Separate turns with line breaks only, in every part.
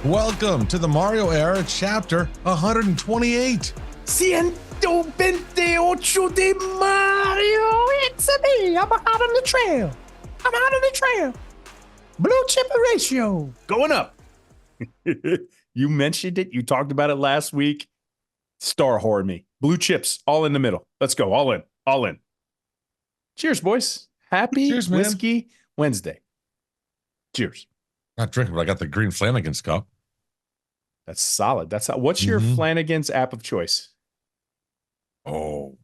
Welcome to the Mario era, chapter 128.
Ciento veintiocho de Mario. It's me. I'm out on the trail. Blue chip ratio going up. You mentioned it. You talked about it last week. Star horror me. Blue chips all in the middle. Let's go. All in. All in. Cheers, boys. Happy
Cheers, man.
Whiskey Wednesday. Cheers.
Not drinking, but I got the green Flanagan's cup.
That's solid. That's how, what's your Flanagan's app of choice?
Oh,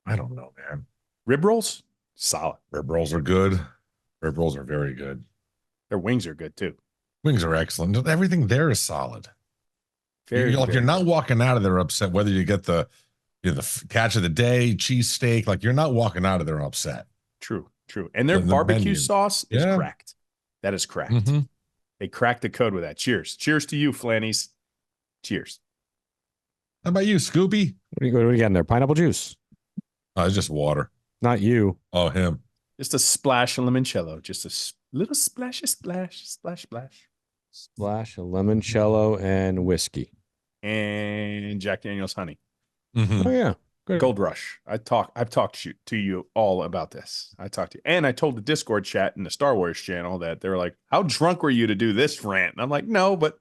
I don't know, man.
Rib rolls? Solid.
Rib rolls are good. Rib rolls are very good.
Their wings are good too.
Wings are excellent. Everything there is solid.
Very,
you're not walking out of there upset whether you get the catch of the day, cheesesteak. Like you're not walking out of there upset.
True. And their barbecue
menu.
sauce is cracked. That is cracked.
Mm-hmm.
They cracked the code with that. Cheers. Cheers to you, Flannies. Cheers.
How about you, Scooby?
What do you got in there? Pineapple juice?
Oh, it's just water.
Not you.
Oh, him.
Just a splash of limoncello. Just a little splash.
Splash of limoncello and whiskey.
And Jack Daniel's honey.
Mm-hmm.
Oh, yeah. Good.
Gold Rush. I've talked to you all about this. I told the Discord chat in the Star Wars channel that they were like, how drunk were you to do this rant? And I'm like, no, but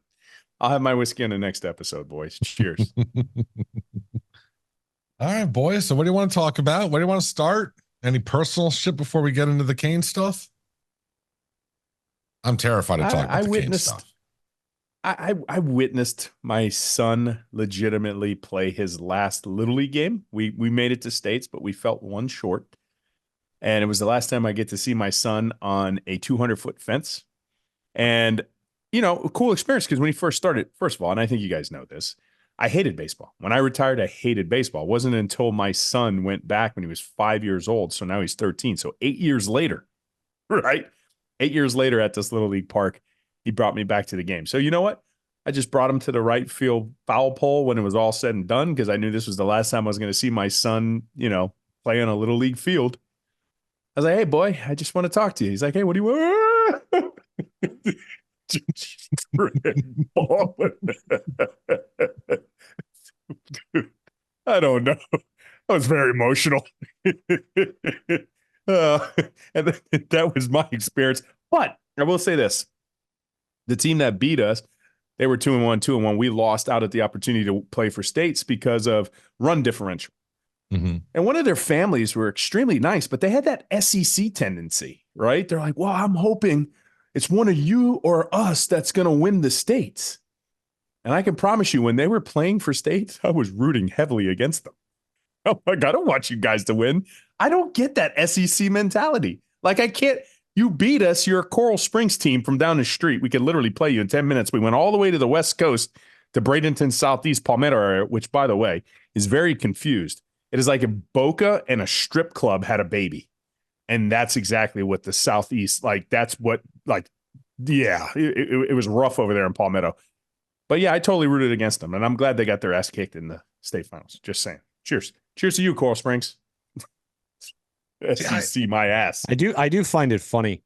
I'll have my whiskey in the next episode, boys. Cheers.
All right, boys. So what do you want to talk about? Where do you want to start? Any personal shit before we get into the Kane stuff? I'm terrified to talk about the Kane stuff.
I witnessed my son legitimately play his last Little League game. We made it to states, but we felt one short. And it was the last time I get to see my son on a 200-foot fence. And, a cool experience because when he first started, first of all, and I think you guys know this, I hated baseball. When I retired, I hated baseball. It wasn't until my son went back when he was 5 years old. So now he's 13. So 8 years later, right? 8 years later at this Little League park, he brought me back to the game. So you know what? I just brought him to the right field foul pole when it was all said and done because I knew this was the last time I was going to see my son, play on a Little League field. I was like, hey, boy, I just want to talk to you. He's like, hey, what do you want? Dude, I don't know. I was very emotional. And that was my experience. But I will say this. The team that beat us, they were 2-1. We lost out at the opportunity to play for states because of run differential.
Mm-hmm.
And one of their families were extremely nice, but they had that SEC tendency, right? They're like, well, I'm hoping it's one of you or us that's going to win the states. And I can promise you, when they were playing for states, I was rooting heavily against them. Oh my God, I don't want you guys to win. I don't get that SEC mentality. Like I can't. You beat us. You're a Coral Springs team from down the street. We could literally play you in 10 minutes. We went all the way to the West Coast to Bradenton, Southeast Palmetto area, which, by the way, is very confused. It is like if Boca and a strip club had a baby. And that's exactly what the Southeast, it was rough over there in Palmetto. But yeah, I totally rooted against them. And I'm glad they got their ass kicked in the state finals. Just saying. Cheers. Cheers to you, Coral Springs. SEC my ass.
I do find it funny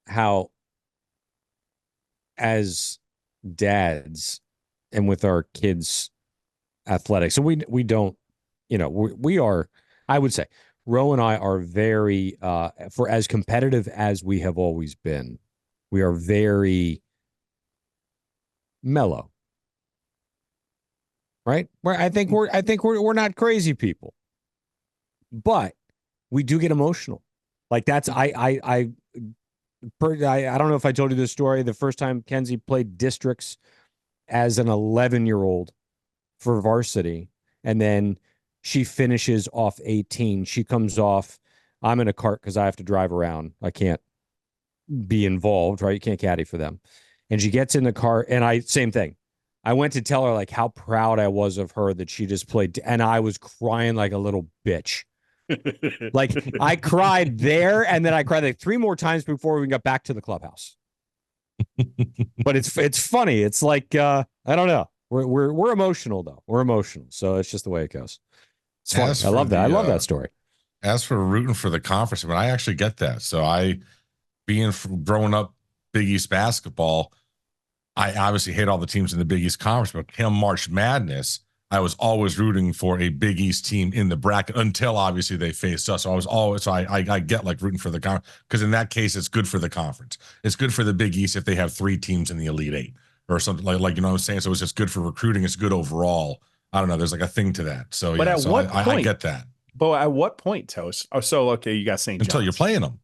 how as dads and with our kids athletics, so we don't, we are, I would say Ro and I are very for as competitive as we have always been, we are very mellow. Right? Where I think we're not crazy people. But we do get emotional. Like that's I don't know if I told you this story. The first time Kenzie played districts as an 11-year-old for varsity, and then she finishes off 18. She comes off. I'm in a cart because I have to drive around. I can't be involved, right? You can't caddy for them. And she gets in the car, and same thing. I went to tell her like how proud I was of her that she just played, and I was crying like a little bitch. Like I cried there, and then I cried like 3 more times before we got back to the clubhouse. But it's funny. It's like I don't know. We're emotional though. We're emotional, so it's just the way it goes. It's fun. I love that. I love that story.
As for rooting for the conference, I actually get that. So growing up Big East basketball, I obviously hate all the teams in the Big East Conference, but come March Madness, I was always rooting for a Big East team in the bracket until obviously they faced us. So I was always, I get like rooting for the conference because in that case, it's good for the conference. It's good for the Big East if they have 3 teams in the Elite 8 or something like, you know what I'm saying? So it's just good for recruiting. It's good overall. I don't know. There's like a thing to that. So
But
yeah,
at
so
what
I
point?
get that.
But at what point, Toast? Oh, so okay, you got St. John's.
Until you're playing them.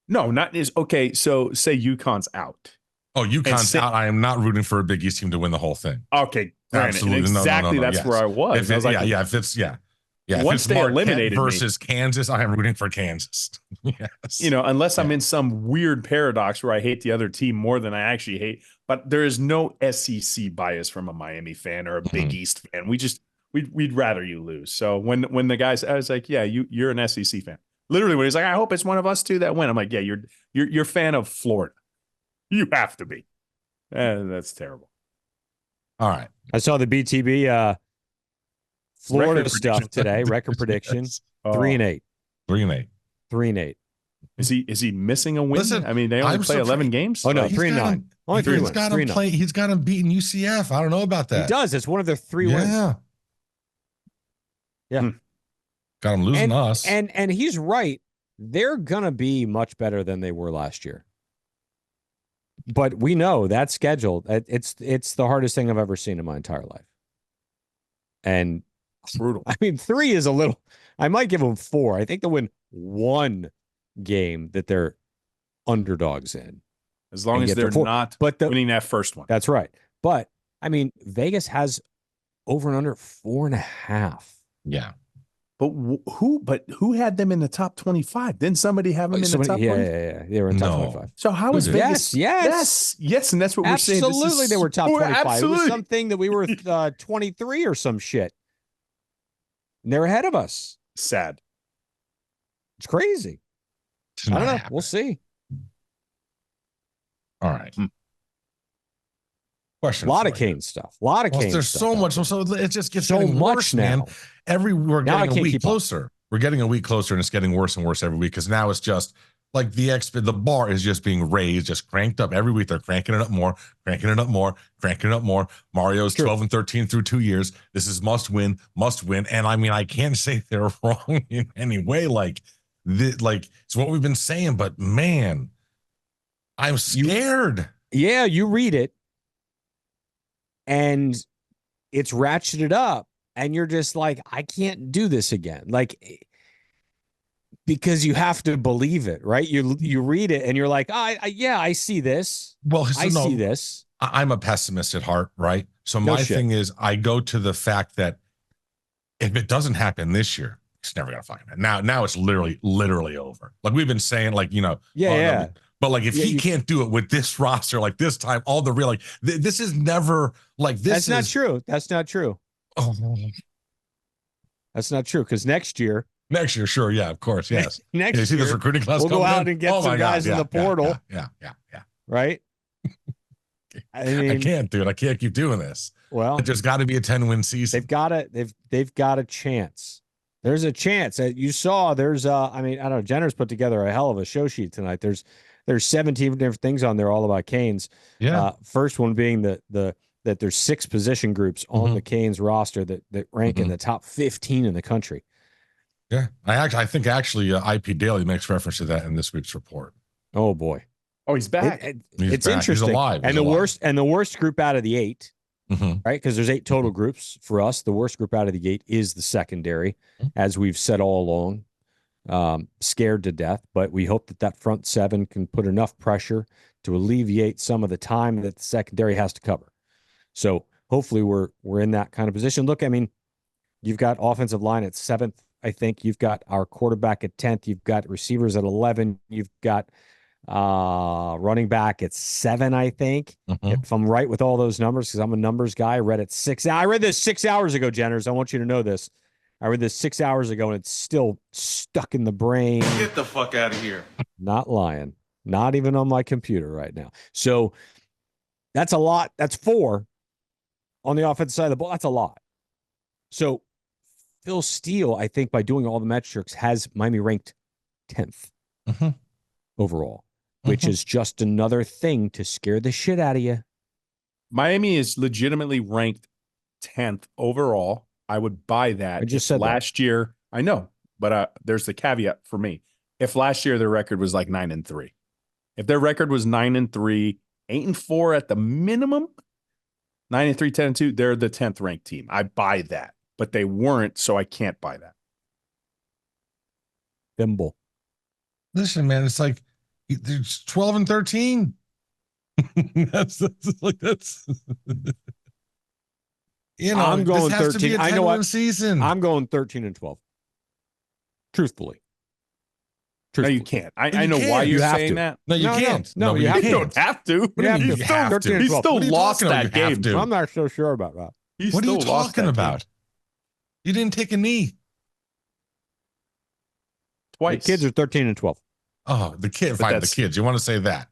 No, not is okay. So say UConn's out.
Oh, UConn's out. I am not rooting for a Big East team to win the whole thing.
Okay, granted.
Absolutely,
Exactly.
no.
That's
yes.
where I was.
If it,
I was like,
if it's If
once
it's
they
Marquette
eliminated
versus Kansas, I am rooting for Kansas. Yes,
you know, unless I'm in some weird paradox where I hate the other team more than I actually hate. But there is no SEC bias from a Miami fan or a Big East fan. We'd rather you lose. So when the guys, I was like, yeah, you're an SEC fan. Literally, when he's like, I hope it's one of us two that win. I'm like, yeah, you're a fan of Florida. You have to be. That's terrible.
All right.
I saw the BTB Florida
Record
stuff
prediction.
today. Record prediction:
Yes.
3-8.
3-8.
3-8.
Is he missing a win?
Listen,
I mean, they only
I'm
play 11 games.
Oh no,
Like,
3-9. Only 3
He's
wins.
got him
3-9.
play. He's got him beating UCF. I don't know about that.
He does. It's one of their 3 wins.
Yeah.
Yeah.
Got him losing us.
And he's right. They're gonna be much better than they were last year. But we know that schedule. It's the hardest thing I've ever seen in my entire life. And
brutal.
I mean, 3 is a little. I might give them 4. I think they'll win 1 game that they're underdogs in.
As long as they're not winning that first one.
That's right. But I mean, Vegas has over and under 4.5.
Yeah.
But who had them in the top 25? Didn't somebody have them in the top 20?
Yeah. They were in top 25.
So how is Vegas? Yes. And that's what we're saying.
Absolutely, they were top 25.
Absolutely.
It was something that we were 23 or some shit. And they're ahead of us.
Sad.
It's crazy. I don't know.
Happening.
We'll see.
All right. Question.
A lot of Kane stuff. A lot of Kane
There's
stuff.
so much. So it just gets
so
getting
much
worse,
now.
Man. We're
Now I
getting a
can't
week
keep up.
closer. We're getting a week closer, and it's getting worse and worse every week because now it's just like the bar is just being raised, just cranked up every week. They're cranking it up more, cranking it up more, cranking it up more. Mario's 12 and 13 through 2 years. This is must win. And I mean, I can't say they're wrong in any way. Like it's what we've been saying, but man, I'm scared.
Yeah, you read it, and it's ratcheted up, and you're just like, I can't do this again. Like, because you have to believe it, right? You read it, and you're like, I see this.
Well,
I see this.
I'm a pessimist at heart, right? So my thing is, I go to the fact that if it doesn't happen this year, it's never gonna find it. Now it's literally over. Like we've been saying, like
Yeah.
But like if he can't do it with this roster, like this time, all the real this is never like this.
That's not true. That's not true.
Oh,
that's not true. Because next year,
sure, yeah, of course, yes.
Next
you see
year,
this recruiting class
we'll go
coming
out
in?
and get some guys in the portal.
Yeah.
Right. I mean,
I can't do it. I can't keep doing this.
Well,
there's got to be a 10-win season.
They've got a chance. There's a chance that you saw. There's I mean, I don't know. Jenner's put together a hell of a show sheet tonight. There's 17 different things on there all about Canes.
Yeah.
First one being that there's 6 position groups on the Canes roster that rank in the top 15 in the country.
Yeah. I think IP Daily makes reference to that in this week's report.
Oh boy.
Oh, he's back.
It's
back.
interesting.
He's alive.
And the worst group out of the 8, right? Because there's 8 total groups for us. The worst group out of the 8 is the secondary, as we've said all along. Scared to death, but we hope that front 7 can put enough pressure to alleviate some of the time that the secondary has to cover. So hopefully we're in that kind of position. Look, I mean, you've got offensive line at 7th. I think you've got our quarterback at 10th. You've got receivers at 11. You've got running back at 7, I think. If I'm right with all those numbers, because I'm a numbers guy. I read it 6. I read this 6 hours ago, Jenners. I want you to know this. I read this 6 hours ago, and it's still stuck in the brain.
Get the fuck out of here.
Not lying. Not even on my computer right now. So that's a lot. That's 4 on the offensive side of the ball. That's a lot. So Phil Steele, I think, by doing all the metrics, has Miami ranked 10th overall. which is just another thing to scare the shit out of you.
Miami is legitimately ranked 10th overall. I would buy that.
I just said
last year. I know, but there's the caveat for me. If last year their record was like 9-3, if their record was 9-3, 8-4 at the minimum, 9-3, 10-2, they're the 10th ranked team. I buy that, but they weren't, so I can't buy that.
Thimble.
Listen, man, it's like there's 12-13. that's you know,
I'm going
this has
13.
To be a
I know what
season.
I'm going 13-12. Truthfully.
No, you can't. I know why you're saying that.
No, you can't.
No, you
You don't have to.
You have to.
You have to.
He still lost that game.
I'm not so sure about that.
What are you talking about? You didn't take a knee.
Twice.
The kids are 13-12.
Oh, the kid. Fine, the kids. You want to say that?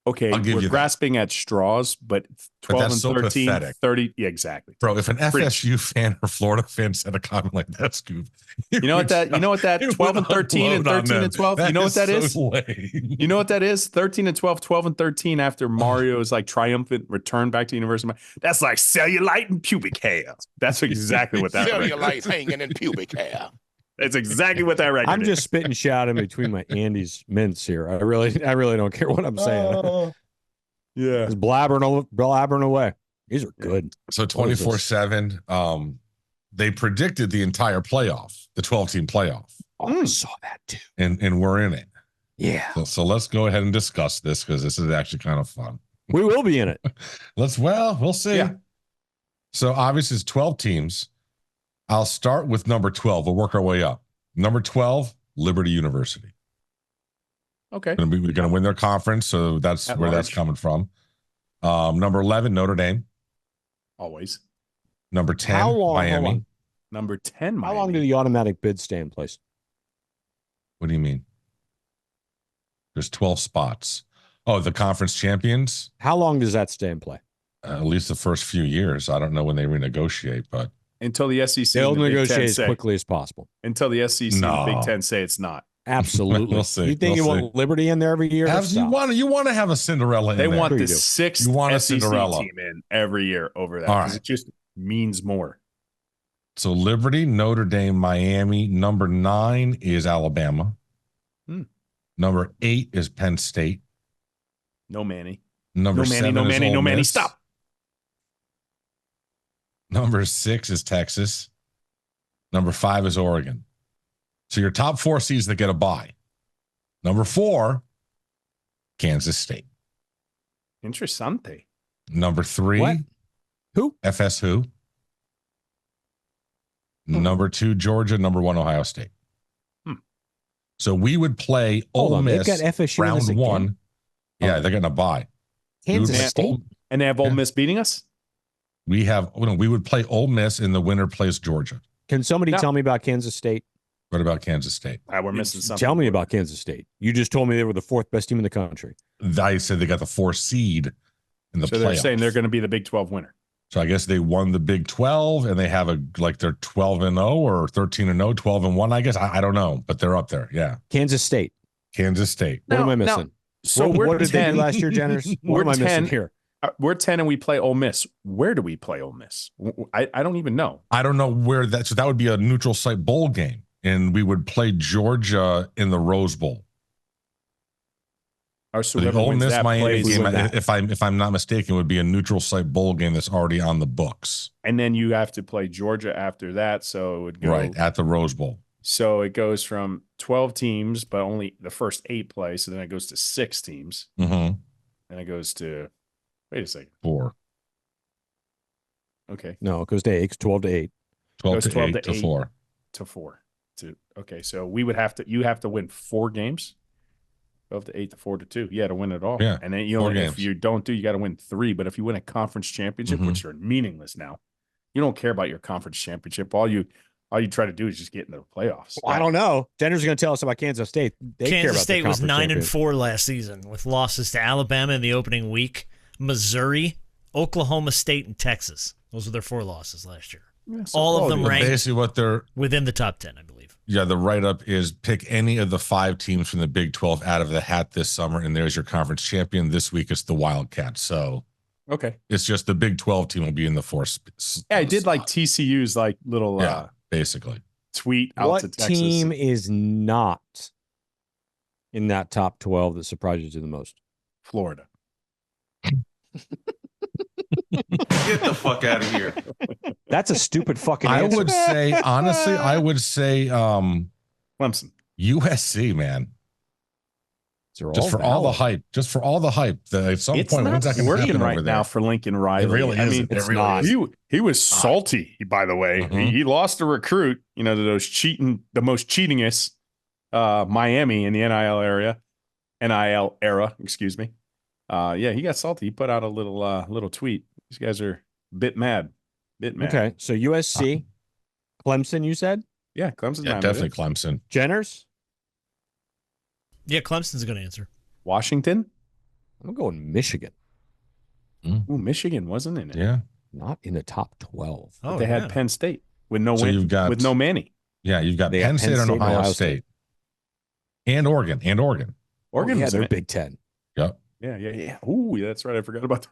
Okay, we're grasping at straws, but 12 and 13, so 30. Yeah, exactly.
Bro, if an FSU fan or Florida fan said a comment like that, Scoop,
you know what that 12 and 13 and 13 and 12, you know what that is? You know what that is? 13 and 12, 12 and 13 after Mario's like triumphant return back to University. That's like cellulite and pubic hair. That's exactly what that is.
Cellulite hanging in pubic hair.
That's exactly what that record
I'm
is.
just spitting shot in between my Andy's mints here. I really don't care what I'm saying.
Yeah.
Just blabbering away. These are good.
So 24/7, they predicted the entire playoff, the 12-team playoff.
Oh, I saw that too.
And we're in it.
Yeah.
So let's go ahead and discuss this because this is actually kind of fun.
We will be in it.
We'll see.
Yeah.
So obviously it's 12 teams. I'll start with number 12. We'll work our way up. Number 12, Liberty University.
Okay.
We're going to win their conference, so that's where that's coming from. Number 11, Notre Dame.
Always.
Number 10,
How long,
Miami.
Number 10, Miami.
How long do the automatic bids stay in place?
What do you mean? There's 12 spots. Oh, the conference champions?
How long does that stay in play?
At least the first few years. I don't know when they renegotiate, but
until the SEC,
they'll negotiate as quickly as possible.
Until the SEC and Big Ten say it's not.
Absolutely.
We'll see.
You think you want Liberty in there every year?
You want to have a Cinderella in
there.
They
want the sixth SEC team in every year over that. Right. It just means more.
So Liberty, Notre Dame, Miami. Number 9 is Alabama. Number 8 is Penn State.
No Manny.
Number 7
no
is
Manny.
Ole
No Manny.
Miss.
Stop.
Number 6 is Texas. Number 5 is Oregon. So your top 4 seeds that get a bye. Number 4, Kansas State.
Interessante.
Number 3,
what? Who?
FS who? Number 2, Georgia. Number 1, Ohio State. So we would play Ole Miss
they've got FSU
round 1. Yeah, they're getting a bye.
Kansas State.
And they have Ole Miss beating us?
We would play Ole Miss and the winner plays Georgia.
Can somebody tell me about Kansas State?
What about Kansas State?
We're missing something.
Tell me about Kansas State. You just told me they were the 4th best team in the country.
I said they got the 4 seed in the playoffs.
So they're saying they're going to be the Big 12 winner.
So I guess they won the Big 12 and they have they're 12-0 or 13-0, 12-1, I guess. I don't know, but they're up there. Yeah.
Kansas State.
What
am I missing?
So
what did they do last year, Jenners? What am I missing here?
We're 10 and we play Ole Miss. Where do we play Ole Miss? I don't even know.
I don't know where that. So that would be a neutral site bowl game, and we would play Georgia in the Rose Bowl.
So
the Ole Miss Miami game, if I'm not mistaken, would be a neutral site bowl game that's already on the books.
And then you have to play Georgia after that, so it would go
right at the Rose Bowl.
So it goes from 12 teams, but only the first 8 play. So then it goes to 6 teams, and it goes to. Wait a second.
4.
Okay.
No, it goes to 8. 12 to 8.
12 to 8 to 4.
To 4. Okay, so we would have to. You have to win 4 games. 12 to 8 to 4 to 2. Yeah, to win it all.
Yeah.
And then if you don't you got to win 3. But if you win a conference championship, which are meaningless now, you don't care about your conference championship. All you try to do is just get into the playoffs.
Well, I don't know. Jenner's going to tell us about Kansas State.
Kansas State was 9-4 last season with losses to Alabama in the opening week, Missouri, Oklahoma State, and Texas. Those were their 4 losses last year. Yeah, so all of them ranked
basically what they're
within the top 10, I believe.
Yeah, the write-up is pick any of the 5 teams from the Big 12 out of the hat this summer, and there's your conference champion. This week it's the Wildcats. So
Okay.
it's just the Big 12 team will be in the 4th.
Yeah, I did like TCU's like little
basically
tweet out
What
to Texas.
team is not in that top 12 that surprises you the most?
Florida.
Get the fuck out of here.
That's a stupid fucking
I
answer.
would say, honestly,
Clemson.
USC, man.
They're
Just for all the hype. Just for all the hype. At some
It's
point,
not
when's that going to
working
happen
right
over
now
there?
for Lincoln Riley.
It really
I
isn't.
mean,
It
it's
really
not.
isn't.
he was salty, by the way.
Mhm.
He lost a recruit, to the most cheatingest Miami in the NIL era, excuse me. He got salty. He put out a little tweet. These guys are a bit mad.
Okay, so USC, Clemson, you said?
Yeah, Clemson's
Yeah,
not
definitely
it.
Clemson.
Jenners?
Yeah, Clemson's a good answer.
Washington?
I'm going Michigan.
Ooh, Michigan wasn't in it.
Yeah.
Not in the top 12.
But they had Penn State with no
So you've got-
with no Manny.
Yeah, you've got
They got
Penn State and Ohio
Ohio
State. And Oregon.
Oregon
yeah,
was
they're
in it.
Big Ten.
Yep.
Yeah. Ooh, yeah, that's right. I forgot about that.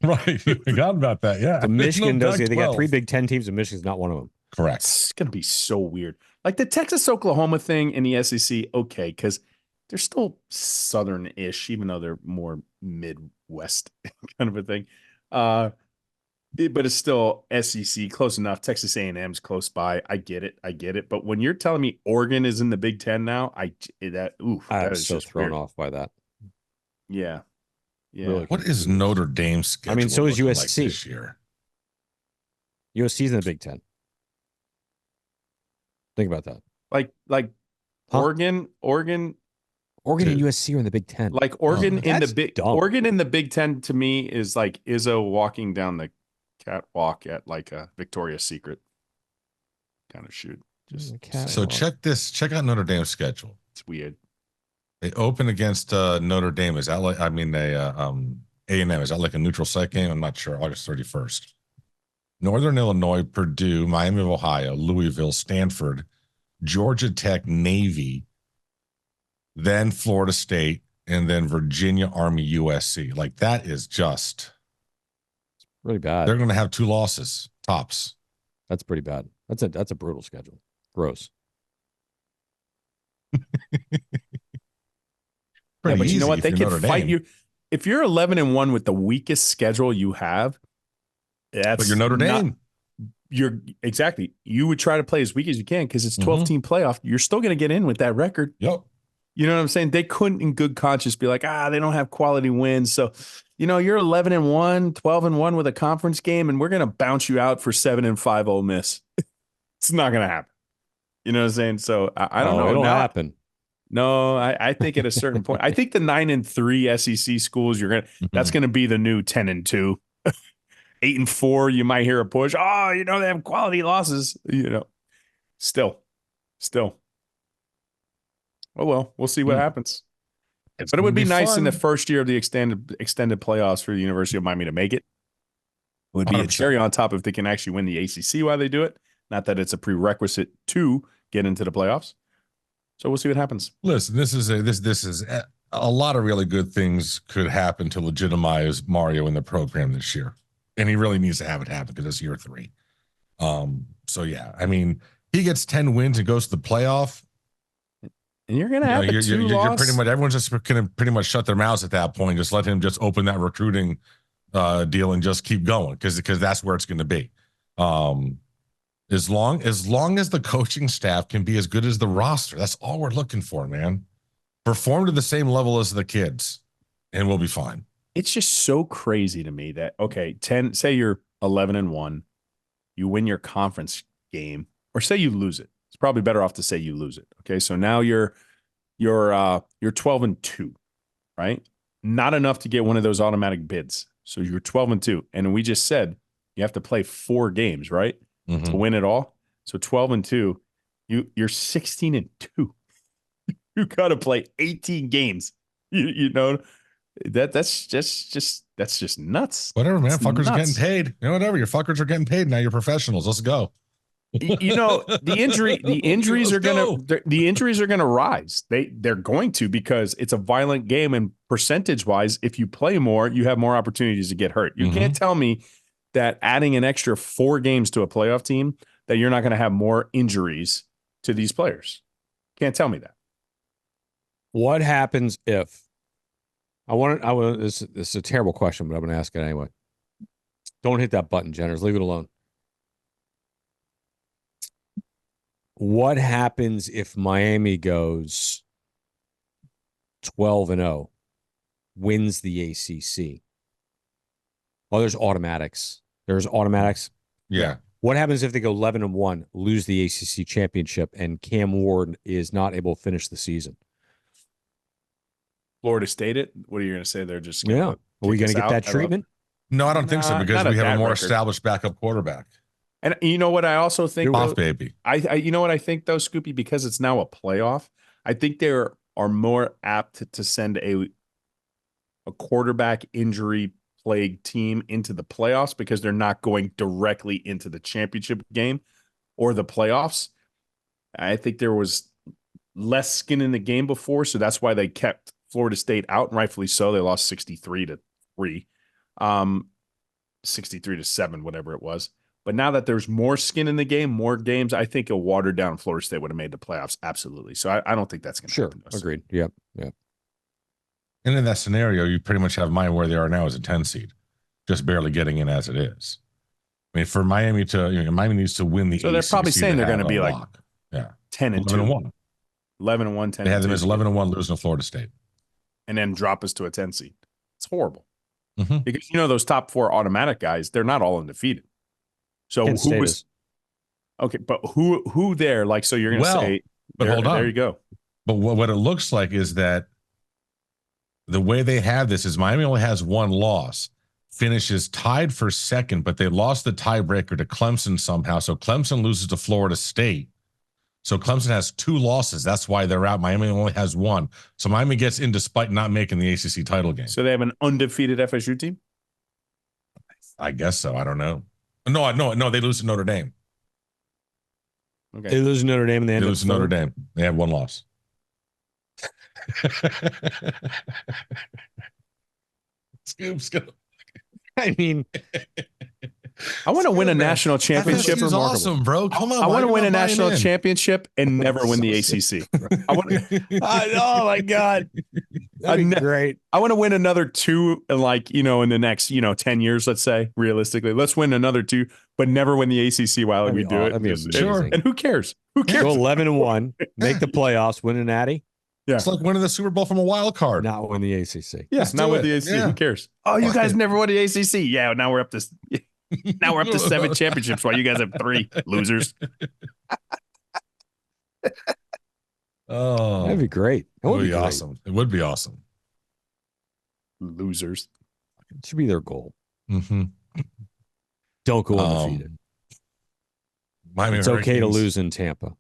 Right. You forgot about that. Yeah.
So Michigan
No
does. They got
Pac-12.
3 Big Ten teams, and Michigan's not one of them.
Correct.
It's going to be so weird. Like the Texas-Oklahoma thing in the SEC, okay, because they're still Southern-ish, even though they're more Midwest kind of a thing. But it's still SEC, close enough. Texas A&M's close by. I get it. But when you're telling me Oregon is in the Big Ten now,
I
that
was
is
so
just
thrown
weird.
off by that.
Yeah.
Really.
What is Notre Dame's schedule?
I mean, so is
looking
USC.
like this year?
USC's in the Big Ten. Think about that.
Like
Huh?
Oregon,
Oregon and USC are in the Big Ten.
like Oregon in the
That's
big
dumb.
Oregon in the Big Ten to me is like Izzo walking down the catwalk at like a Victoria's Secret kind of shoot. Just
So check out Notre Dame's schedule.
it's weird.
They open against Notre Dame. Is that like, I mean, A&M, is that like a neutral site game? I'm not sure. August 31st. Northern Illinois, Purdue, Miami of Ohio, Louisville, Stanford, Georgia Tech, Navy, then Florida State, and then Virginia, Army, USC. Like that is just,
really bad.
they're going to have 2 losses, tops.
That's pretty bad. That's a brutal schedule. Gross.
Pretty
But you know
easy
what?
if
They
you're
can
Notre
fight
Dame.
you. If you're 11-1 with the weakest schedule you have, that's
But you're Notre Dame.
You're exactly. You would try to play as weak as you can because it's 12-team playoff. You're still going to get in with that record.
Yep.
You know what I'm saying? They couldn't in good conscience be like, they don't have quality wins. So, you're 11-1, 12-1 with a conference game, and we're going to bounce you out for 7-5 Ole Miss. It's not going to happen. You know what I'm saying? So I don't know.
It'll
Now-
happen.
No, I think at a certain point, I think the 9-3 SEC schools, that's going to be the new 10-2, 8-4. You might hear a push. Oh, they have quality losses. Still. Oh well, we'll see what happens. But it would be nice in the first year of the extended playoffs for the University of Miami to make it. It would be a
100%.
cherry on top if they can actually win the ACC while they do it. Not that it's a prerequisite to get into the playoffs. So we'll see what happens.
Listen, this is a lot of really good things could happen to legitimize Mario in the program this year, and he really needs to have it happen because it's year 3. So yeah, I mean, he gets 10 wins and goes to the playoff.
And you're gonna have
you're pretty much everyone's just gonna pretty much shut their mouths at that point. Just let him just open that recruiting deal and just keep going because that's where it's going to be. As long as the coaching staff can be as good as the roster, that's all we're looking for, man. Perform to the same level as the kids, and we'll be fine.
It's just so crazy to me that say you're 11-1, you win your conference game, or say you lose it. It's probably better off to say you lose it. Okay, so now you're 12-2, right? Not enough to get one of those automatic bids. So you're 12-2, and we just said you have to play 4 games, right?
Mm-hmm.
To win it all. So 12-2, you're 16-2. You got to play 18 games. That's just nuts.
Whatever, man.
It's
Fuckers are
nuts.
getting paid. Whatever. Your fuckers are getting paid now. You're professionals. Let's go.
The injuries are gonna rise. They're going to, because it's a violent game, and percentage-wise, if you play more, you have more opportunities to get hurt. You can't tell me that adding an extra 4 games to a playoff team that you're not going to have more injuries to these players. Can't tell me that.
What happens if this is a terrible question, but I'm going to ask it anyway. Don't hit that button, Jenners. Leave it alone. What happens if Miami goes 12-0, wins the ACC? Oh, there's automatics.
Yeah.
What happens if they go 11-1, lose the ACC championship, and Cam Ward is not able to finish the season?
Florida State What are you going to say? They're just
Are we going to get that treatment?
No, I don't think so, because we have a more established backup quarterback.
And you know what I also think?
Off, baby.
You know what I think, though, Scoopy? Because it's now a playoff, I think they are more apt to send a quarterback injury plagued team into the playoffs, because they're not going directly into the championship game or the playoffs. I think there was less skin in the game before, so that's why they kept Florida State out, and rightfully so. They lost 63-3, 63-7, whatever it was. But now that there's more skin in the game, more games, I think a watered down Florida State would have made the playoffs. Absolutely. So I don't think that's going to happen.
Sure. Agreed. Yep.
And in that scenario, you pretty much have Miami where they are now as a 10 seed, just barely getting in as it is. I mean, for Miami Miami needs to win the
So they're probably saying they're going to be like 10-2.
11-1.
11-1, 10.
They had them as 11-1 losing to Florida State.
And then drop us to a 10 seed. It's horrible. Because those top 4 automatic guys, they're not all undefeated. So who was okay? But who there? Like, so you're going to say,
but hold on,
there you go.
But what it looks like is that the way they have this is Miami only has 1 loss, finishes tied for second, but they lost the tiebreaker to Clemson somehow. So Clemson loses to Florida State. So Clemson has 2 losses. That's why they're out. Miami only has 1. So Miami gets in despite not making the ACC title game.
So they have an undefeated FSU team?
I guess so. I don't know. No, they lose to Notre Dame.
Okay. They lose to Notre Dame, and they
lose to Notre Dame. They have 1 loss.
Scoop's gonna. I mean,
I want to win a national championship.
FSU's awesome, bro. Come on.
I want to win a national championship and never win the ACC.
Oh my God. That'd be great.
I want to win another 2 in the next, 10 years, let's say, realistically. Let's win another 2, but never win the ACC while we do it.
Sure.
And who cares? Who cares?
Go 11-1, make the playoffs, win an Natty.
Yeah.
It's like winning the Super Bowl from a wild card.
Not win the ACC.
Yes, not win the ACC. Yeah. Who cares? Oh, you guys never won the ACC. Yeah, now we're up to 7 championships while you guys have 3 losers.
Oh,
that'd be great.
That would be awesome. It would be awesome.
Losers.
It should be their goal.
Mm-hmm.
Don't go undefeated. It's okay to lose in Tampa.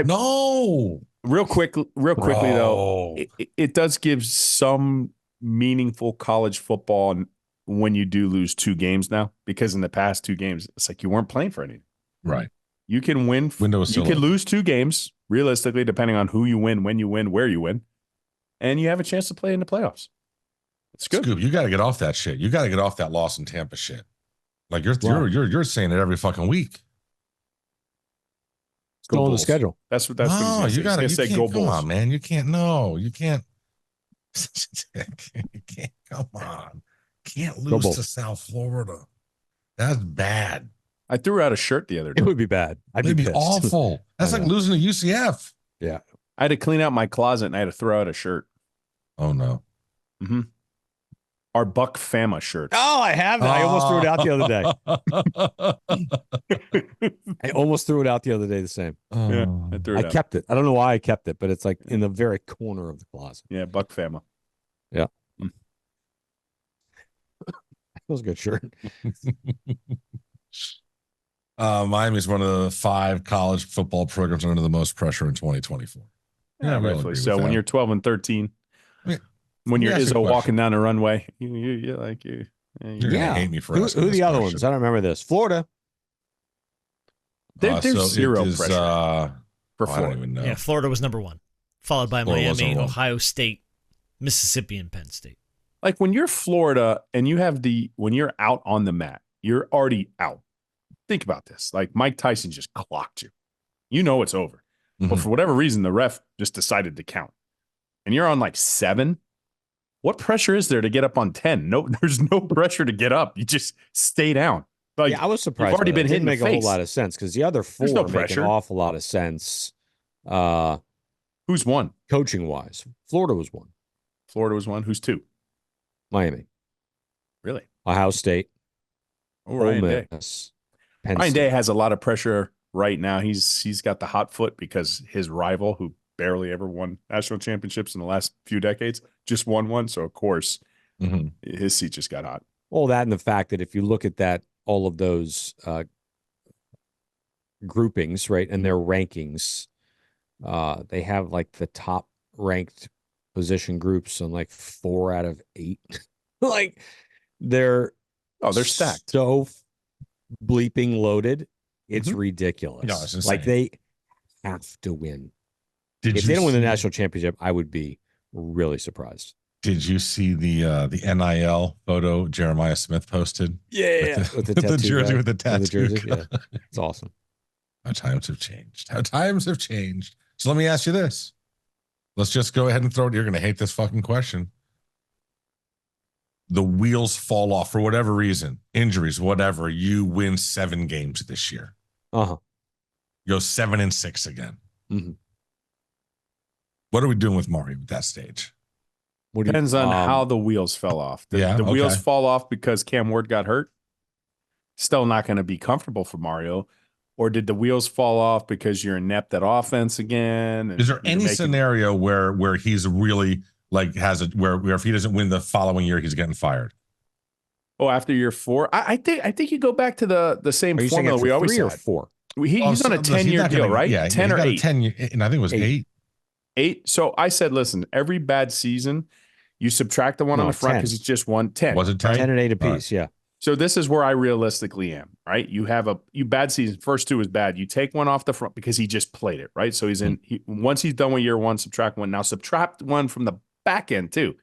No.
Real quickly though, it does give some meaningful college football when you do lose 2 games now, because in the past 2 games, it's like you weren't playing for anything.
Right.
You can win. You can lose 2 games realistically, depending on who you win, when you win, where you win, and you have a chance to play in the playoffs. It's good.
Scoop, you got to get off that shit. You got to get off that loss in Tampa shit. Like you're saying it every fucking week.
Go on the schedule.
That's what you got to
say. Go Bulls. Come on, man. You can't. No, you can't. You can't. Come on. Can't lose to South Florida. That's bad.
I threw out a shirt the other day.
It would be bad.
It'd be awful. That's like losing to UCF.
Yeah.
I had to clean out my closet and I had to throw out a shirt.
Oh no.
Mm-hmm. Our Buck Fama shirt.
Oh, I have that. I almost threw it out the other day. I almost threw it out the other day the same.
Yeah,
I kept it. I don't know why I kept it, but it's like in the very corner of the closet.
Yeah, Buck Fama.
Yeah. That was a good shirt.
Miami's one of the 5 college football programs under the most pressure in 2024.
Yeah, rightfully so. When you're 12-13, when you're Izzo walking down the runway, you're
gonna hate me for asking
who are the other
question.
ones? I don't remember this. Florida.
There's zero
it is,
pressure for
I don't
Florida.
even know.
Yeah, Florida was number 1, followed by
Florida was
Miami,
number 1.
Ohio State, Mississippi, and Penn State.
Like when you're Florida and when you're out on the mat, you're already out. Think about this. Like Mike Tyson just clocked you. You know it's over. But for whatever reason, the ref just decided to count. And you're on like 7. What pressure is there to get up on 10? No, there's no pressure to get up. You just stay down. Like,
I was surprised.
You've already been hit in the
make
face.
a whole lot of sense because the other 4
no
make
pressure.
an awful lot of sense.
Who's one?
Coaching wise, Florida was 1.
Florida was 1. Who's 2?
Miami,
Really?
Ohio State,
Ryan Day.
Penn
Ryan
State.
Day has a lot of pressure right now. He's got the hot foot because his rival, who barely ever won national championships in the last few decades, just won one. So of course, his seat just got hot.
All that and the fact that if you look at that, all of those groupings, right, and their rankings, they have like the top ranked position groups on like 4 out of 8. Like they're
stacked.
So bleeping loaded. It's ridiculous.
No, it's
like
insane.
they have to win.
Did
If
you
they don't win the
see-
national championship, I would be really surprised.
Did you see the NIL photo Jeremiah Smith posted?
Yeah, with the
the
tattoo
jersey
guy.
with the tattoo.
jersey. Yeah, it's awesome.
How times have changed. How times have changed. So let me ask you this. Let's just go ahead and throw it. You're going to hate this fucking question. The wheels fall off for whatever reason, injuries, whatever. You win 7 games this year.
Uh-huh.
You go 7-6 again.
Mhm.
What are we doing with Mario at that stage?
What do you-
Depends on how the wheels fell off. The wheels fall off because Cam Ward got hurt. Still not going to be comfortable for Mario. Or did the wheels fall off because you're inept at offense again?
Is there any scenario where he's really like where if he doesn't win the following year, he's getting fired?
Oh, after year 4, I think you go back to the same
Are you saying
formula
after
we always
3 or
had.
4?
He's on a 10-year deal, right?
Yeah,
10
he's
or
got
8.
a 10-year, and I think it was 8.
8. So I said, listen, every bad season, you subtract the one on the front
10.
because it's just 1. 10.
Was it 10?
10 and 8 apiece,
Right.
yeah.
So this is where I realistically am, right? You have you bad season. First 2 is bad. You take one off the front because he just played it, right? So he's in. Once he's done with year 1, subtract 1. Now subtract 1 from the back end too.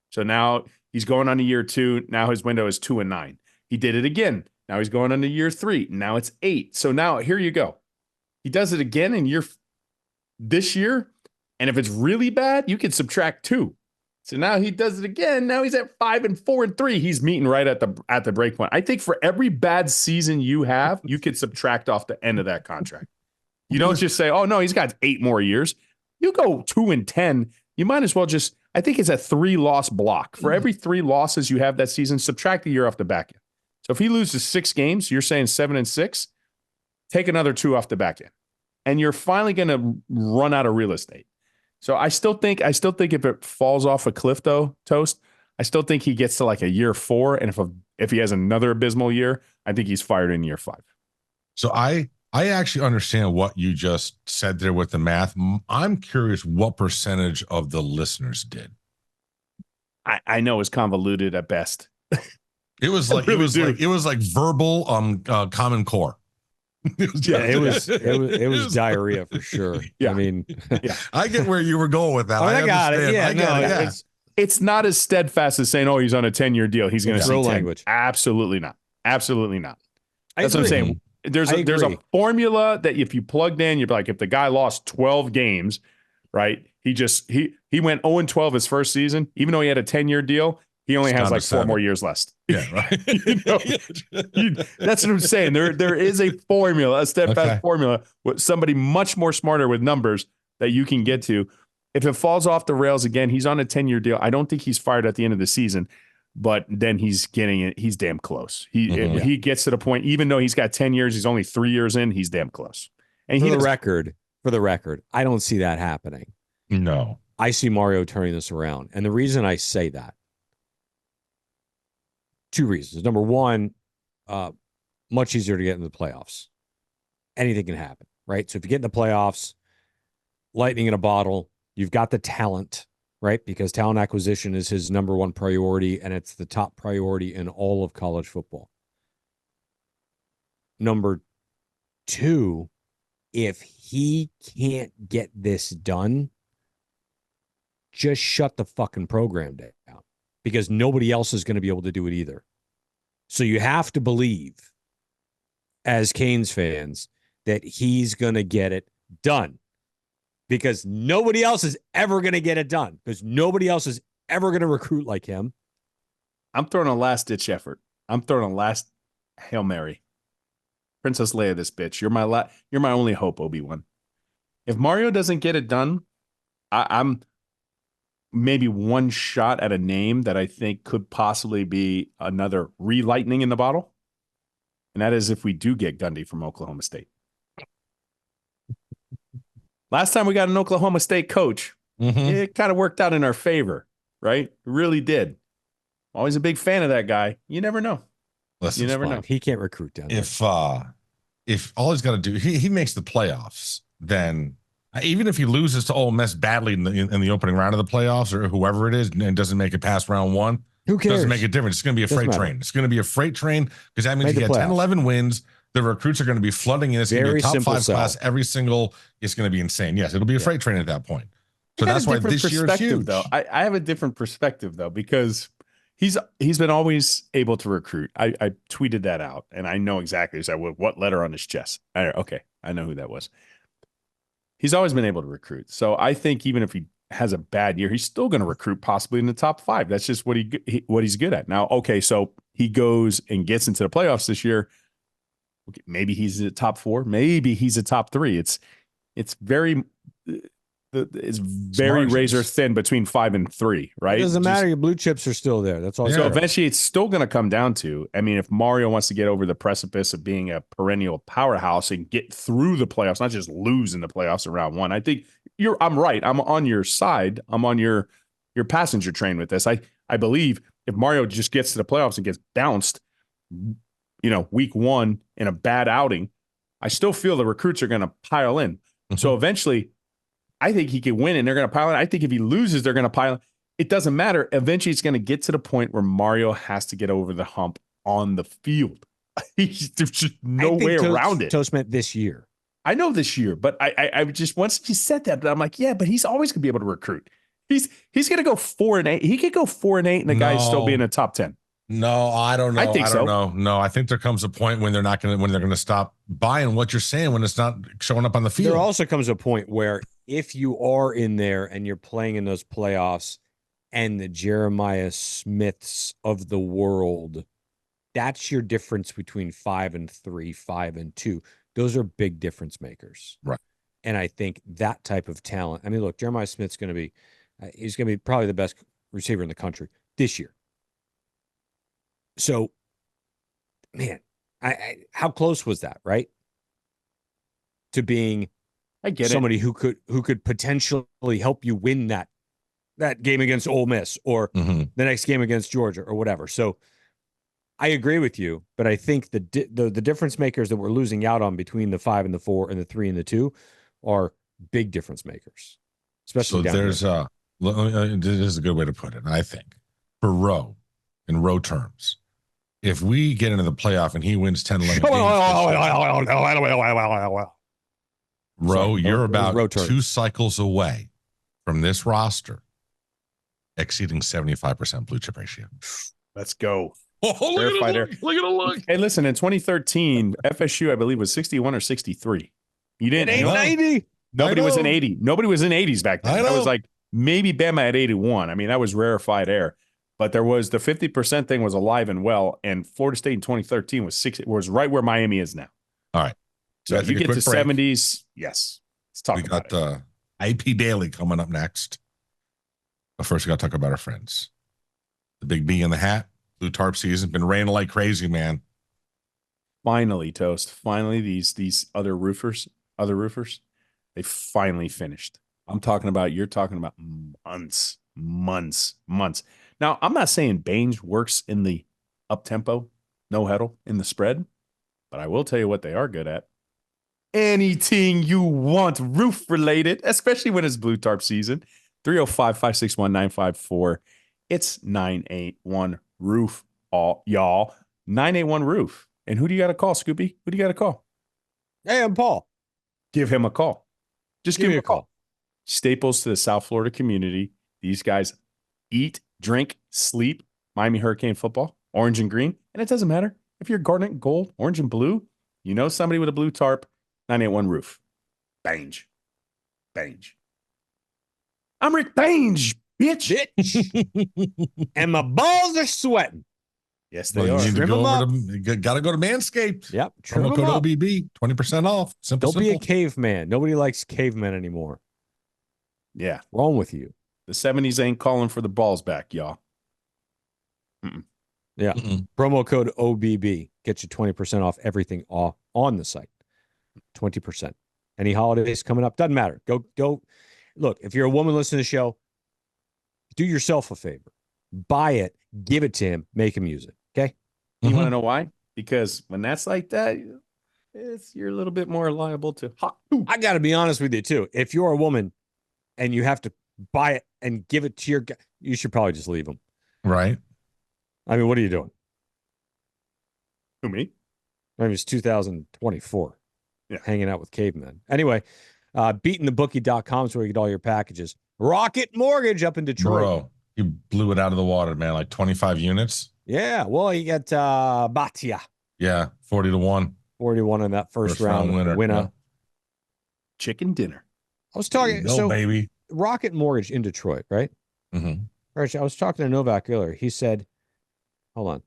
So now he's going on to year 2. Now his window is 2 and 9. He did it again. Now he's going on to year 3. Now it's 8. So now here you go. He does it again in this year, and if it's really bad, you can subtract 2. So now he does it again. Now he's at 5 and 4 and 3. He's meeting right at the break point. I think for every bad season you have, you could subtract off the end of that contract. You don't just say, "Oh no, he's got 8 more years." You go 2 and 10. You might as well just. I think it's a 3-loss block. For every 3 losses you have that season, subtract a year off the back end. So if he loses 6 games, you're saying 7 and 6. Take another 2 off the back end, and you're finally going to run out of real estate. So I still think if it falls off a cliff though, Toast, I still think he gets to like a year 4. And if he has another abysmal year, I think he's fired in year 5.
So I actually understand what you just said there with the math. I'm curious what percentage of the listeners did.
I know it's convoluted at best.
It was like it was like verbal Common Core.
It was diarrhea for sure.
Yeah.
I mean,
I get where you were going with that.
I got it.
understand.
Yeah,
I get it.
It's not as steadfast as saying, "Oh, he's on a 10-year deal. He's going to see 10."
language.
Absolutely not. Absolutely not.
I
That's what I'm
agree.
saying. There's a
agree.
formula that if you plugged in, you're like, if the guy lost 12 games, right? He went 0-12 his first season, even though he had a 10-year deal. He only
It's
has
down
like
to
4
7.
more years left.
Yeah, right.
That's what I'm saying. There is a formula, a steadfast formula with somebody much more smarter with numbers that you can get to. If it falls off the rails again, he's on a 10-year deal. I don't think he's fired at the end of the season, but then he's getting it. He's damn close. He gets to the point, even though he's got 10 years, he's only 3 years in, he's damn close. And
for the record, I don't see that happening.
No.
I see Mario turning this around. And the reason I say that, 2 reasons. Number one, much easier to get into the playoffs. Anything can happen, right? So if you get in the playoffs, lightning in a bottle, you've got the talent, right? Because talent acquisition is his number 1 priority, and it's the top priority in all of college football. Number 2, if he can't get this done, just shut the fucking program down because nobody else is going to be able to do it either. So you have to believe, as Canes fans, that he's going to get it done because nobody else is ever going to get it done because nobody else is ever going to recruit like him.
I'm throwing a last-ditch effort. I'm throwing a last Hail Mary. Princess Leia, this bitch. You're my only hope, Obi-Wan. If Mario doesn't get it done, I'm maybe one shot at a name that I think could possibly be another re-lightning in the bottle. And that is if we do get Gundy from Oklahoma State. Last time we got an Oklahoma State coach, it kind of worked out in our favor, right? It really did. Always a big fan of that guy. You never know.
Listen,
you never know.
He can't recruit down there.
If all he's got to do, he makes the playoffs, then even if he loses to Ole Miss badly in the opening round of the playoffs or whoever it is and doesn't make it past round 1,
who cares?
Doesn't make a difference. It's going to be a freight train. It's going to be a freight train because that means you get 10, 11 wins. The recruits are going to be flooding in. It's going to be a top 5 class every single. It's going to be insane. Yes, it'll be a freight train at that point. So that's why this year is huge.
Though I have a different perspective though because he's been always able to recruit. I tweeted that out and I know exactly what letter on his chest. Okay, I know who that was. He's always been able to recruit. So I think even if he has a bad year, he's still going to recruit possibly in the top 5. That's just what he's good at. Now, okay, so he goes and gets into the playoffs this year. Okay, maybe he's a top 4. Maybe he's a top 3. It's very razor thin between 5 and 3, right?
It doesn't matter. Your blue chips are still there. That's all.
So eventually it's still going to come down to, I mean, if Mario wants to get over the precipice of being a perennial powerhouse and get through the playoffs, not just lose in the playoffs in round 1, I think I'm right. I'm on your side. I'm on your passenger train with this. I believe if Mario just gets to the playoffs and gets bounced, week 1 in a bad outing, I still feel the recruits are going to pile in. So eventually I think he can win and they're going to pile in. I think if he loses, they're going to pile in. It doesn't matter. Eventually, it's going to get to the point where Mario has to get over the hump on the field. There's just no way around it.
Toast meant this year.
I know this year, but I just, once he said that, I'm like, yeah, but he's always going to be able to recruit. He's going to go 4-8. He could go 4-8 and the guy's still be in the top 10.
No, I don't know.
I think so.
Know. No, I think there comes a point when they're going to stop buying what you're saying when it's not showing up on the field.
There also comes a point where if you are in there and you're playing in those playoffs and the Jeremiah Smiths of the world, that's your difference between 5-3, 5-2. Those are big difference makers.
Right.
And I think that type of talent, I mean, look, Jeremiah Smith's going to be, he's going to be probably the best receiver in the country this year. So, man, how close was that, right? To being somebody who could potentially help you win that game against Ole Miss or the next game against Georgia or whatever. So I agree with you, but I think the difference makers that we're losing out on between the 5 and the 4 and the 3 and the 2 are big difference makers. Especially
so there's this is a good way to put it, I think. For Rowe, in Rowe terms, if we get into the playoff and he wins 10, 11 games, Rowe, you're about 2 cycles away from this roster exceeding 75% blue chip ratio.
Let's go.
Oh, look at it look.
Hey, listen, in 2013, FSU, I believe, was 61 or 63. You didn't.
80.
Nobody was in 80. Nobody was in 80s back then. That was like maybe Bama at 81. I mean, that was rarefied air. But there was the 50% thing was alive and well, and Florida State in 2013 was right where Miami is now.
All right.
So you get to 70s, yes. Let's talk about it.
We got IP Daily coming up next. But first, we got to talk about our friends. The big bee in the hat, blue tarp season, been raining like crazy, man.
Finally, Toast. Finally, these other roofers, they finally finished. You're talking about months. Now, I'm not saying Baines works in the up-tempo, no huddle, in the spread, but I will tell you what they are good at. Anything you want roof-related, especially when it's blue tarp season. 305-561-954. It's 981 Roof, y'all. 981 Roof. And who do you got to call, Scoopy? Who do you got to call?
Hey, I'm Paul.
Give him a call. Just give
me
him a call. Staples to the South Florida community. These guys eat, drink, sleep Miami Hurricane football, orange and green. And it doesn't matter if you're garnet, gold, orange, and blue. You know somebody with a blue tarp, 981 roof. Bange. Bange. I'm Rick Bange, bitch.
And my balls are sweating.
Yes, they
Well,
are.
you need to
Trim
go
'em
over to, gotta go to Manscaped.
Yep. Trim
Promo
'em
code
up.
OBB, 20% off. Simple,
Don't be a
simple.
caveman. Nobody likes cavemen anymore.
Yeah.
Wrong with you?
The 70s ain't calling for the balls back, y'all.
Yeah.
Mm-mm.
Promo code OBB gets you 20% off everything on the site. 20%. Any holidays coming up? Doesn't matter. Go. Look, if you're a woman listening to the show, do yourself a favor. Buy it, give it to him, make him use it. Okay?
You want to know why? Because when that's like that, you're a little bit more liable to
I got to be honest with you, too. If you're a woman and you have to buy it and give it to your guy, you should probably just leave him.
Right.
I mean, what are you doing?
Who, me?
I mean, it's 2024.
Yeah.
Hanging out with cavemen. Anyway, beatingthebookie.com is where you get all your packages. Rocket Mortgage up in Detroit.
Bro, you blew it out of the water, man. Like 25 units.
Yeah. Well, you got Batia.
Yeah. 40-1.
41 in that first round winner.
Yeah.
Chicken dinner.
I was talking,
Go, baby.
Rocket Mortgage in Detroit, right?
Mm-hmm.
I was talking to Novak earlier. He said, hold on.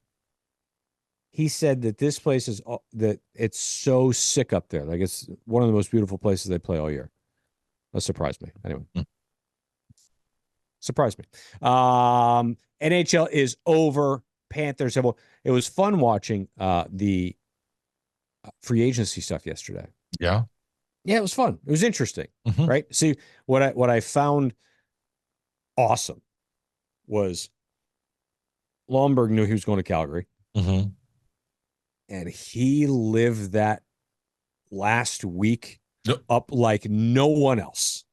He said that this place is that it's so sick up there. Like it's one of the most beautiful places they play all year. That surprised me. Anyway, surprised me. NHL is over. Panthers have. It was fun watching the free agency stuff yesterday.
Yeah.
Yeah, it was fun. It was interesting,
Mhm.
right? See, what I found awesome was Lomberg knew he was going to Calgary.
Mm-hmm.
And he lived that last week
Yep.
up like no one else.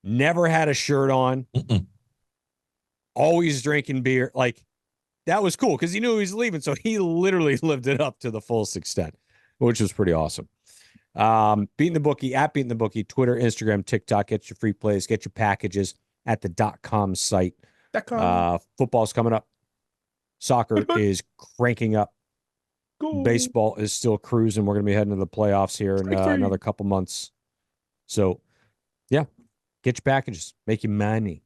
Never had a shirt on.
Mm-mm.
Always drinking beer. Like, that was cool because he knew he was leaving. So he literally lived it up to the fullest extent, which was pretty awesome. Beating the Bookie, at Beating the Bookie, Twitter, Instagram, TikTok. Get your free plays, get your packages at the .com site. Football's coming up. Soccer is cranking up.
Go.
Baseball is still cruising. We're going to be heading to the playoffs here in another couple months. So, yeah, get your packages. Make your money.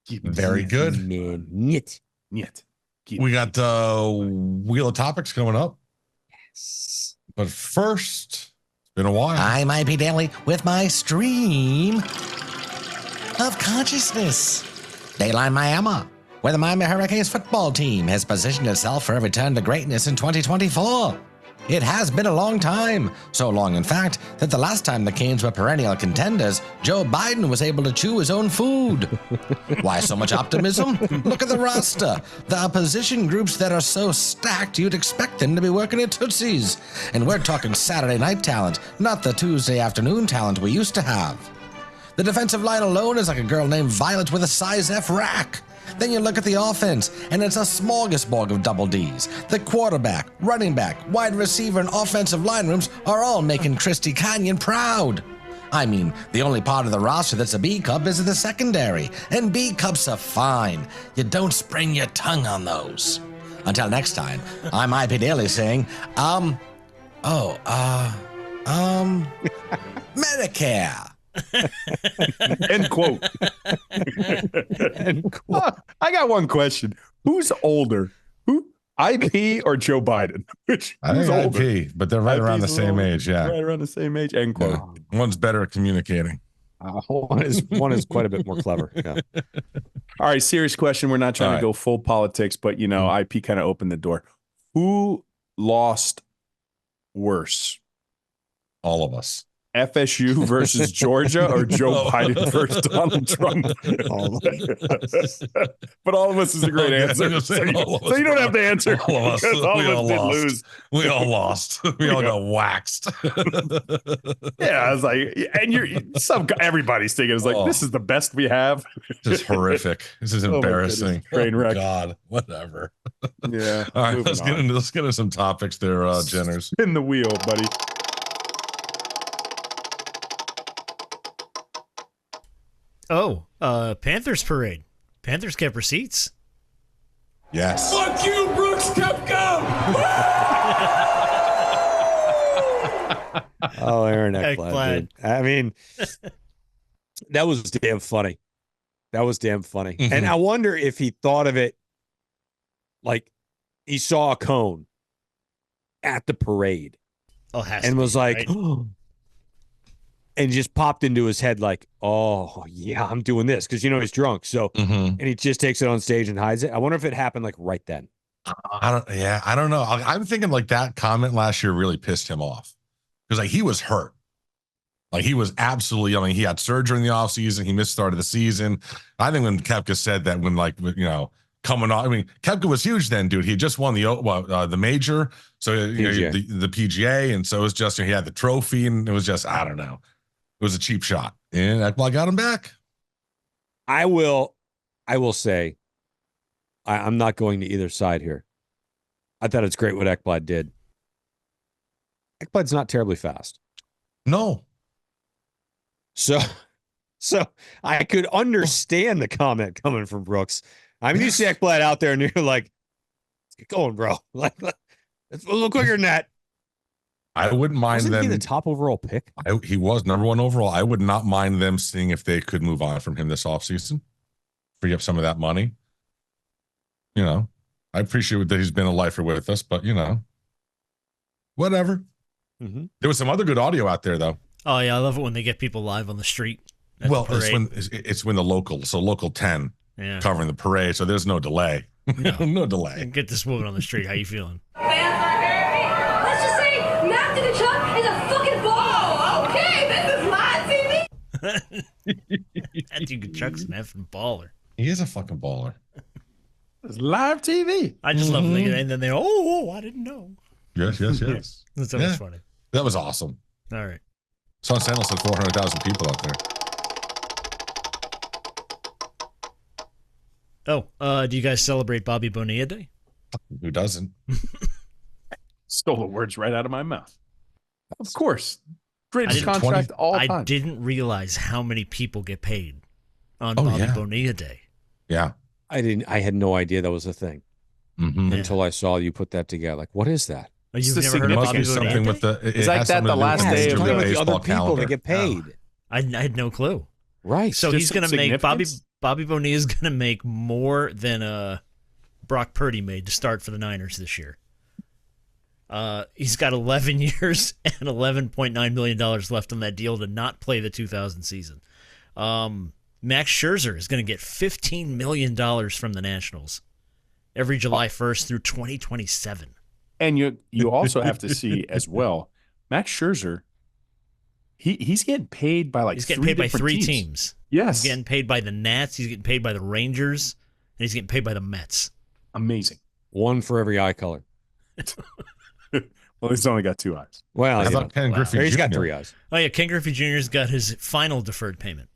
Very good.
Man, niet.
We got Wheel of Topics coming up.
Yes.
But first, it's been a while.
I'm IP Daily with my stream of consciousness. Dayline Miami, where the Miami Hurricanes football team has positioned itself for a return to greatness in 2024. It has been a long time, so long in fact that the last time the Canes were perennial contenders, Joe Biden was able to chew his own food. Why so much optimism? Look at the roster. There are position groups that are so stacked you'd expect them to be working at Tootsie's. And we're talking Saturday night talent, not the Tuesday afternoon talent we used to have. The defensive line alone is like a girl named Violet with a size F rack. Then you look at the offense, and it's a smorgasbord of double Ds. The quarterback, running back, wide receiver, and offensive line rooms are all making Christy Canyon proud. I mean, the only part of the roster that's a B Cup is the secondary, and B Cups are fine. You don't spring your tongue on those. Until next time, I'm IP Daily saying, Medicare.
End quote. I got one question. Who's older? Who? IP or Joe Biden? Who's
I think
older?
IP, but they're right around the
IP's
same
older.
age. Yeah.
Right around the same age. End quote.
One's better at communicating.
One is quite a bit more clever. Yeah.
All right, serious question. We're not trying to go full politics, but IP kind of opened the door. Who lost worse?
All of us.
FSU versus Georgia or Joe Biden versus Donald Trump? But all of us is a great answer. So you don't have to answer.
All of us.
Because all
We
of
all
us did
lost.
lose.
We all lost. We all got waxed.
Yeah, I was like, and everybody's thinking it's like, this is the best we have.
This is horrific. This is
Oh my
embarrassing.
goodness. Train wreck.
God, whatever.
Yeah.
All right,
moving
let's get
on.
into some topics there, Jenners.
Spin the wheel, buddy.
Oh, Panthers parade. Panthers kept receipts.
Yes.
Fuck you, Brooks Koepka!
Oh, Aaron Ekblad,
Ekblad.
dude. I mean, that was damn funny. That was damn funny.
Mhm.
And I wonder if he thought of it like he saw a cone at the parade
Oh, has
and
to
was
be,
like,
right?
and just popped into his head like, oh, yeah, I'm doing this because, he's drunk. So,
Mhm.
and he just takes it on stage and hides it. I wonder if it happened like right then.
I don't know. I'm thinking like that comment last year really pissed him off because like he was hurt. Like he was absolutely, he had surgery in the offseason. He missed the start of the season. I think when Koepka said that when coming off, Koepka was huge then, dude. He just won the major. So,
PGA.
the PGA. And so it was just, he had the trophy and it was just, I don't know. It was a cheap shot. And I got him back.
I will say, I'm not going to either side here. I thought it's great what Ekblad did. Ekblad's not terribly fast.
No.
So I could understand the comment coming from Brooks. I mean, you see Ekblad out there and you're like, let's get going, bro. Like, it's a little quicker than that.
I wouldn't mind
Wasn't
them.
he the top overall pick?
He was number one overall. I would not mind them seeing if they could move on from him this offseason, free up some of that money. I appreciate that he's been a lifer with us, but whatever.
Mm-hmm.
There was some other good audio out there, though.
Oh, yeah, I love it when they get people live on the street. at the
Well,
parade.
it's when the local 10
Yeah.
covering the parade, so there's no delay.
No.
No delay.
Get this woman on the street. How you feeling?
Let's just say Matthew the Chuck is a fucking ball. Okay, this is live TV.
Matthew Kachuk's an effing baller.
He is a fucking baller.
It's live TV.
I just love it. And then they, I didn't know.
Yes.
That's always funny.
That was awesome.
All right.
Son Sandals had 400,000 people out there.
Do you guys celebrate Bobby Bonilla Day?
Who doesn't?
Stole the words right out of my mouth. Of course. Greatest
didn't-
contract all
I
time.
didn't realize how many people get paid on Bobby Bonilla Day.
Yeah.
I had no idea that was a thing until I saw you put that together. Like, what is that?
Oh, you've
It's the
never heard of
It must
Bobby
be
Bonilla
something
Day?
with the.
It's like that the last day
It's
of
talking
the
about the other
baseball
people
calendar.
that get paid.
I had no clue.
Right.
So
Just
he's going to
some
make
significance?
Bobby Bonilla is going to make more than Brock Purdy made to start for the Niners this year. He's got 11 years and $11.9 million left on that deal to not play the 2000 season. Max Scherzer is going to get $15 million from the Nationals every July 1st through 2027.
And you also have to see as well, Max Scherzer, he's getting paid by
He's getting paid by three
different
teams.
Yes.
He's getting paid by the Nats, he's getting paid by the Rangers, and he's getting paid by the Mets.
Amazing.
One for every eye color.
Well, he's only got two eyes.
Well,
How
you
about
know.
Ken Griffey
He's got
Jr.?
3 eyes.
Oh, yeah, Ken Griffey Jr.'s got his final deferred payment.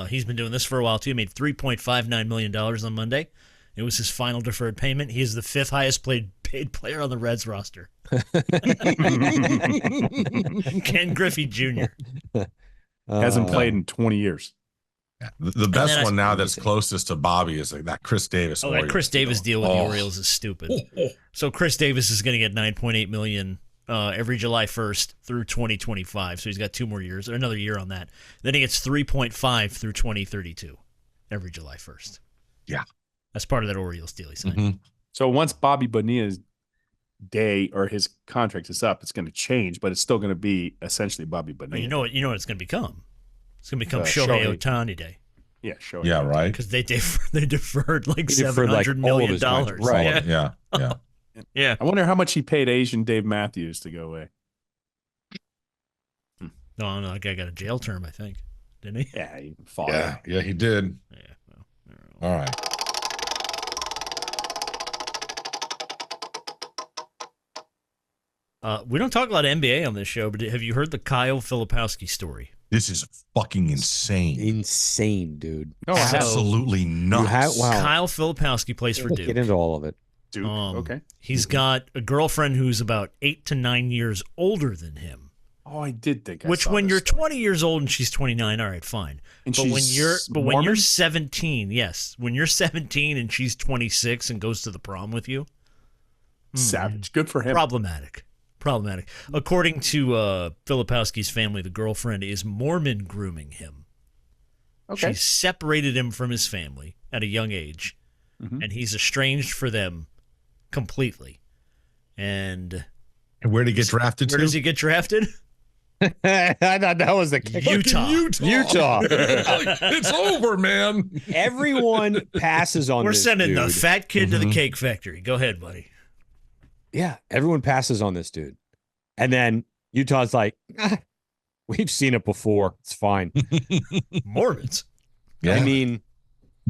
He's been doing this for a while, too. He made $3.59 million on Monday. It was his final deferred payment. He is the 5th highest paid player on the Reds roster. Ken Griffey Jr.
Hasn't played in 20 years.
Yeah. The best
then
one now that's closest to Bobby is like that Chris Davis.
Oh, that
Orioles
Chris Davis deal with the
Oh.
Orioles is stupid. So Chris Davis is going to get $9.8 million every July 1st through 2025. So he's got 2 more years, or another year on that. Then he gets 3.5 through 2032 every July 1st.
Yeah.
That's part of that Orioles deal he signed.
Mhm.
So once Bobby Bonilla's day or his contract is up, it's going to change, but it's still going to be essentially Bobby Bonilla.
Well, you know what it's going to become. It's going to become
Shohei.
Shohei Ohtani Day
Yeah, sure.
Yeah, right.
because they deferred like
They deferred, like,
$700
all of
million.
his contracts.
Right.
Yeah.
Yeah.
Yeah.
I wonder how much he paid Asian Dave Matthews to go away.
No, that guy got a jail term, I think. Didn't he?
Yeah, he fought.
Yeah, he did.
Yeah. Well, I don't know.
All right.
We don't talk a lot of NBA on this show, but have you heard the Kyle Filipowski story?
This is fucking insane.
Insane, dude.
Oh, I have
Absolutely nuts.
Wow.
Kyle Filipowski plays for
Get
Duke.
into all of it.
Duke. Okay.
He's got a girlfriend who's about 8 to 9 years older than him.
Oh, I did think.
Which, when you're 20 years old and she's 29, all right, fine.
And
but when
Mormon?
you're 17, yes, when you're 17 and she's 26 and goes to the prom with you,
savage. Good for him.
Problematic. According to Filipowski's family, the girlfriend is Mormon grooming him.
Okay.
She separated him from his family at a young age, and he's estranged for them completely. And
where did he get drafted?
Where does he get drafted?
I thought that was the kick.
Utah.
It's over, man.
Everyone passes on
We're
this
sending
dude.
the fat kid to the cake factory. Go ahead, buddy.
Yeah, everyone passes on this dude. And then Utah's like, we've seen it before. It's fine.
Mormons.
Yeah.
I mean,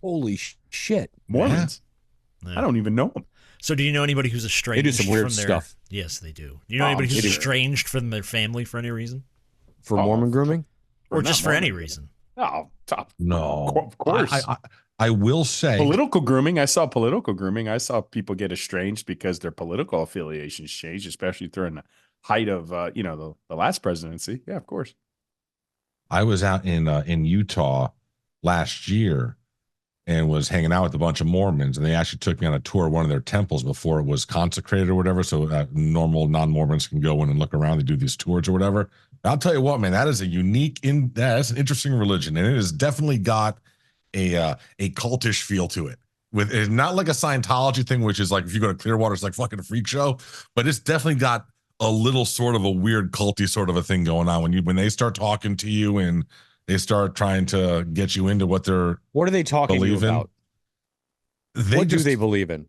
holy shit.
Mormons.
Yeah.
I don't even know them.
So do you know anybody who's estranged
They do some weird
from their...
stuff.
Yes, they do. Do you know anybody who's estranged from their family for any reason?
For Mormon grooming?
Or just for
Mormon.
any reason?
Oh, top.
No.
Of course.
I will say
Political grooming. I saw political grooming. I saw people get estranged because their political affiliations changed, especially during the height of the last presidency. Yeah, of course.
I was out in Utah last year and was hanging out with a bunch of Mormons, and they actually took me on a tour of one of their temples before it was consecrated or whatever. So normal non-Mormons can go in and look around. They do these tours or whatever. I'll tell you what, man, that is that's an interesting religion, and it has definitely got a cultish feel to it. It's not like a Scientology thing, which is like if you go to Clearwater, it's like fucking a freak show, but it's definitely got a little sort of a weird culty sort of a thing going on when they start talking to you and they start trying to get you into what they're
What are they talking to you about? What do they believe in?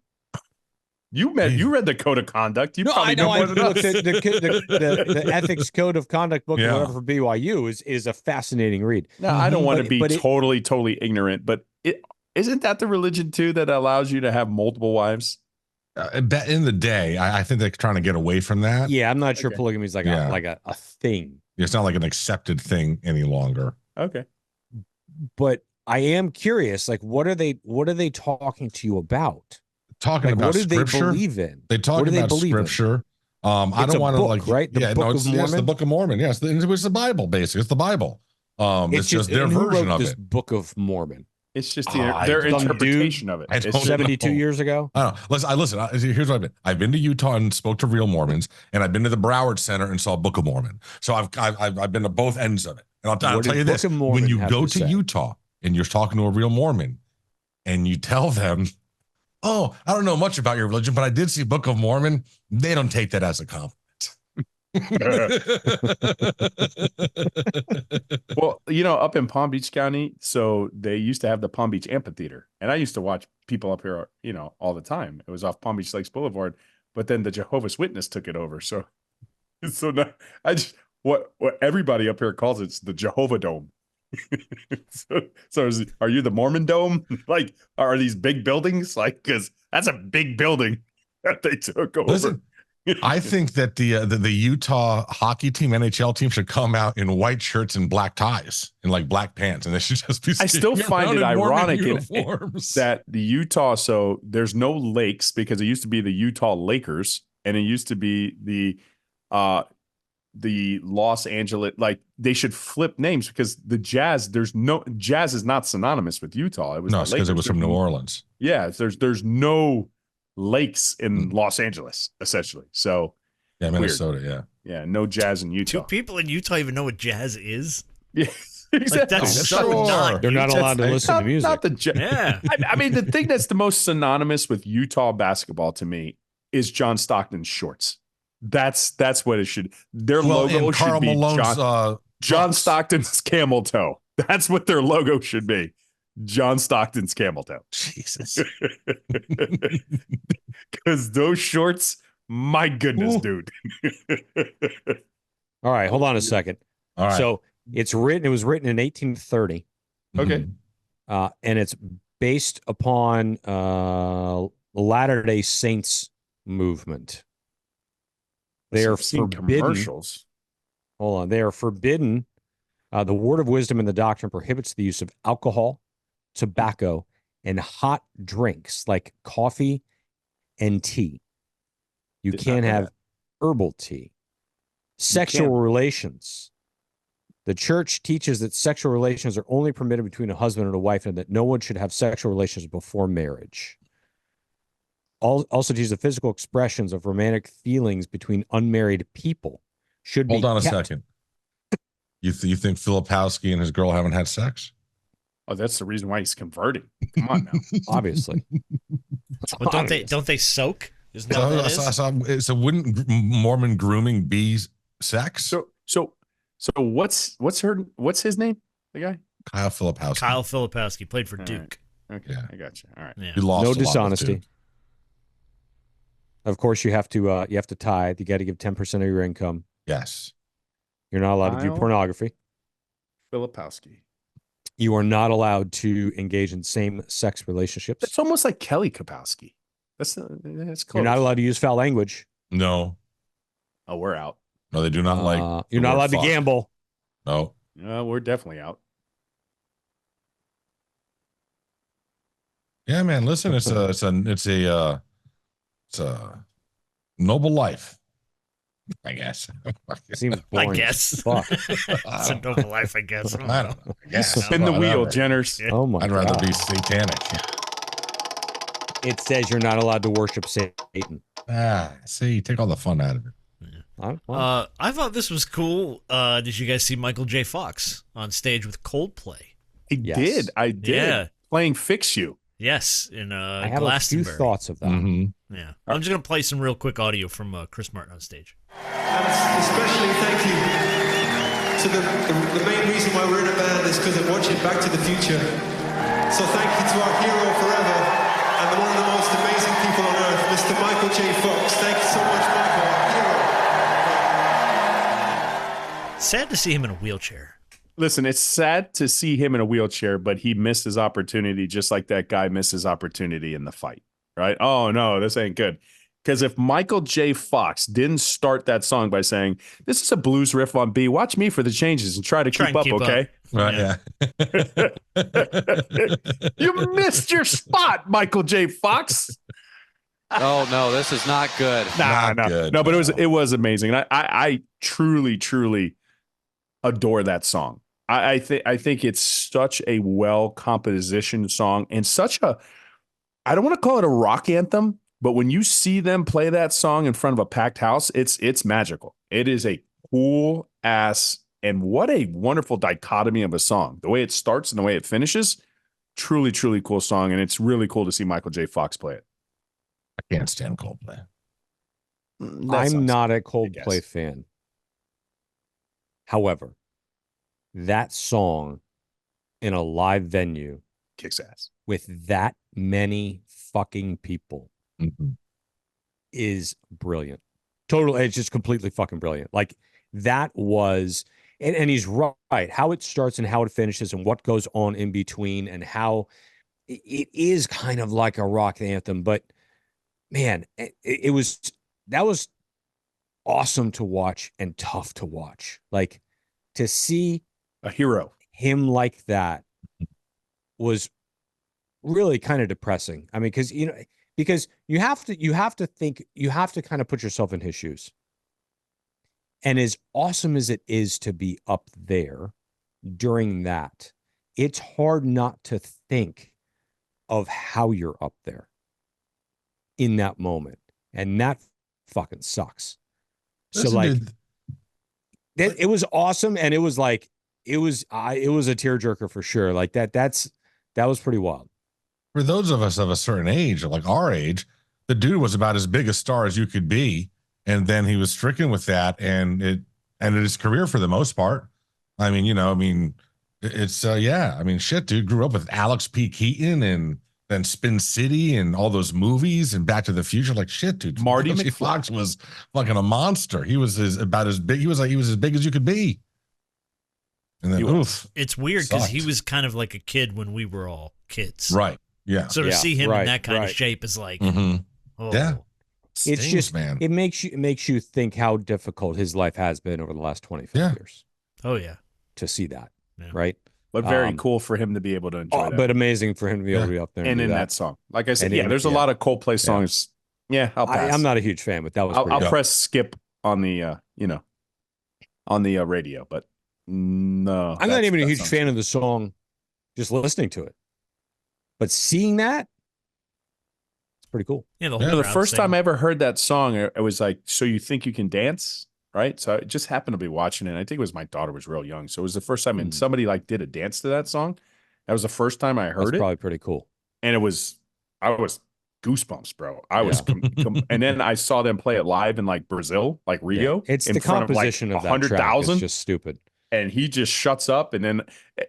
You read the code of conduct. You probably know more than us.
The ethics code of conduct book
Yeah.
or whatever for BYU is a fascinating read.
No, I don't want to be
But
totally ignorant, but isn't that the religion too that allows you to have multiple wives?
in the day. I think they're trying to get away from that.
Yeah, I'm not sure polygamy is like a thing.
It's not like an accepted thing any longer.
Okay.
But I am curious, like, what are they talking to you about?
Talking about
what do
scripture?
they believe in?
They talk
What do they
about
believe in?
scripture. I
It's
don't
a
want to
book,
like
right? The Book of
Yes,
Mormon?
the Book of Mormon. Yes, it's the Bible. Basically, it's the Bible. It's just their
and who
version
wrote
of
this
it.
Book of Mormon?
It's just
I
their
don't-
interpretation of it.
I
It's
don't
just-
72 years ago?
I don't know. Listen. Here's what I've been. I've been to Utah and spoke to real Mormons, and I've been to the Broward Center and saw Book of Mormon. So I've been to both ends of it. And I'll
What
tell
does
you
Book
this:
of Mormon
when you
have
go
to
to
say?
Utah and you're talking to a real Mormon, and you tell them, "Oh, I don't know much about your religion, but I did see Book of Mormon," they don't take that as a compliment.
Well, up in Palm Beach County, so they used to have the Palm Beach Amphitheater, and I used to watch people up here, all the time. It was off Palm Beach Lakes Boulevard, but then the Jehovah's Witness took it over. So now what everybody up here calls it's the Jehovah Dome. Are you the Mormon Dome? Like, are these big buildings? Like, because that's a big building that they took over.
Listen, I think that the Utah hockey team, NHL team, should come out in white shirts and black ties and like black pants, and they should just be.
I still find it
around in Mormon
ironic
uniforms.
that the Utah. So there's no lakes because it used to be the Utah Lakers, and it used to be the Los Angeles. Like, they should flip names because the Jazz. Jazz is not synonymous with Utah. It was
No, it's because it was from New Orleans.
Yeah, there's no lakes in Los Angeles essentially. So
Yeah, Minnesota.
yeah, no Jazz in Utah.
Do people in Utah even know what jazz is?
Yeah, exactly.
Like, that's so
Sure.
not.
They're not
Utah.
allowed to listen to music.
Not the Jazz.
Yeah.
I mean, the thing that's the most synonymous with Utah basketball to me is John Stockton's shorts. That's what it should. Their logo
and Karl
should be
Malone's,
John
trucks.
Stockton's camel toe. That's what their logo should be. John Stockton's camel toe.
Jesus.
Because those shorts, my goodness, dude.
All right, hold on a second.
All right.
So it was written in 1830,
Okay.
and it's based upon Latter-day Saints movement. They are
I've seen
forbidden.
commercials.
Hold on. They are forbidden. The word of wisdom and the doctrine prohibits the use of alcohol, tobacco, and hot drinks like coffee and tea. You
Did not
can't
know
have
that.
herbal tea. Sexual relations. The church teaches that sexual relations are only permitted between a husband and a wife, and that no one should have sexual relations before marriage. Also teaches the physical expressions of romantic feelings between unmarried people should be
Hold on a
kept.
second. You think Filipowski and his girl haven't had sex?
Oh, that's the reason why he's converting. Come on now.
Obviously.
Well, don't they soak? Isn't that what that is?
So wouldn't Mormon grooming be sex?
So what's his name? The guy?
Kyle Filipowski.
Kyle Filipowski played for
All
Duke.
right. Okay,
Yeah.
I got you. All right.
Yeah.
He lost
No
a lot with
dishonesty.
Duke.
Of course, you have to tithe. You got to give 10% of your income.
Yes.
You're not allowed to view
Kyle?
pornography.
Filipowski.
You are not allowed to engage in same-sex relationships.
That's almost like Kelly Kapowski. That's close.
You're not allowed to use foul language.
No.
Oh, we're out.
No, they do not like.
You're
the
not
word
allowed
fuck.
to gamble.
No.
We're definitely out.
Yeah, man. Listen, it's a noble life, I guess.
Seems boring.
I guess.
Fuck.
It's a noble life, I guess.
I don't know. I guess.
Spin the wheel,
Whatever.
Jenners.
Oh my
I'd rather
God.
be satanic.
It says you're not allowed to worship Satan.
See, take all the fun out of it.
I thought this was cool. Did you guys see Michael J. Fox on stage with Coldplay?
I did.
Yeah.
Playing Fix You.
Yes, in
I have a few
Glastonbury.
thoughts of that.
Mm-hmm.
Yeah, I'm just gonna play some real quick audio from Chris Martin on stage.
And especially thank you to the main reason why we're in a band is because of watching Back to the Future. So thank you to our hero forever and one of the most amazing people on earth, Mr. Michael J. Fox. Thank you so much, Michael, our hero.
Sad to see him in a wheelchair.
Listen, it's sad to see him in a wheelchair, but he missed his opportunity just like that guy missed his opportunity in the fight, right? Oh, no, this ain't good. Because if Michael J. Fox didn't start that song by saying, this is a blues riff on B, watch me for the changes and try to keep up, okay?
Right, yeah.
You missed your spot, Michael J. Fox.
Oh, no, this is not good.
No, but it was amazing. And I truly, truly adore that song. I think it's such a well composition song and such a, I don't want to call it a rock anthem, but when you see them play that song in front of a packed house, it's magical. It is a cool ass, and what a wonderful dichotomy of a song. The way it starts and the way it finishes, truly, truly cool song. And it's really cool to see Michael J. Fox play it.
I can't stand Coldplay.
I'm not a Coldplay fan. However, that song in a live venue
kicks ass
with that many fucking people is brilliant. Totally, it's just completely fucking brilliant. Like that was, and he's right. How it starts and how it finishes and what goes on in between and how it is kind of like a rock anthem, but man, that was awesome to watch and tough to watch. Like to see
a hero,
him like that was really kind of depressing. I mean, because you have to think, you have to kind of put yourself in his shoes. And as awesome as it is to be up there during that, it's hard not to think of how you're up there in that moment. And that fucking sucks. So like it was awesome. And it was like, it was a tearjerker for sure. Like that was pretty wild.
For those of us of a certain age, like our age, the dude was about as big a star as you could be. And then he was stricken with that, and it ended his career for the most part. I mean, it's yeah. I mean, shit, dude grew up with Alex P. Keaton and then Spin City and all those movies and Back to the Future. Like shit, dude.
Marty
McFly was fucking a monster. He was about as big. He was as big as you could be. And then
it's weird because he was kind of like a kid when we were all kids,
right? Yeah.
So to see him in that kind of shape is like,
yeah.
It's just, man. It makes you think how difficult his life has been over the last 25 years.
Oh yeah.
To see that, right?
But very cool for him to be able to enjoy that.
But amazing for him to be able to be up there
and in that song. Like I said, there's a lot of Coldplay songs. Yeah, I'll pass.
I'm not a huge fan, but that was
I'll press skip on the on the radio, but no.
I'm not even a huge fan of the song, just listening to it. But seeing that, it's pretty cool.
Yeah,
the first time I ever heard that song, it was like, "So You Think You Can Dance?" Right? So I just happened to be watching it. I think it was my daughter was real young. So it was the first time, and somebody like did a dance to that song. That was the first time I heard it.
Probably pretty cool.
And I was goosebumps, bro. I was, and then I saw them play it live in like Brazil, like Rio.
Yeah. It's
in
the
front
composition
of, like,
of that track.
100,000.
It's just stupid.
And he just shuts up, and then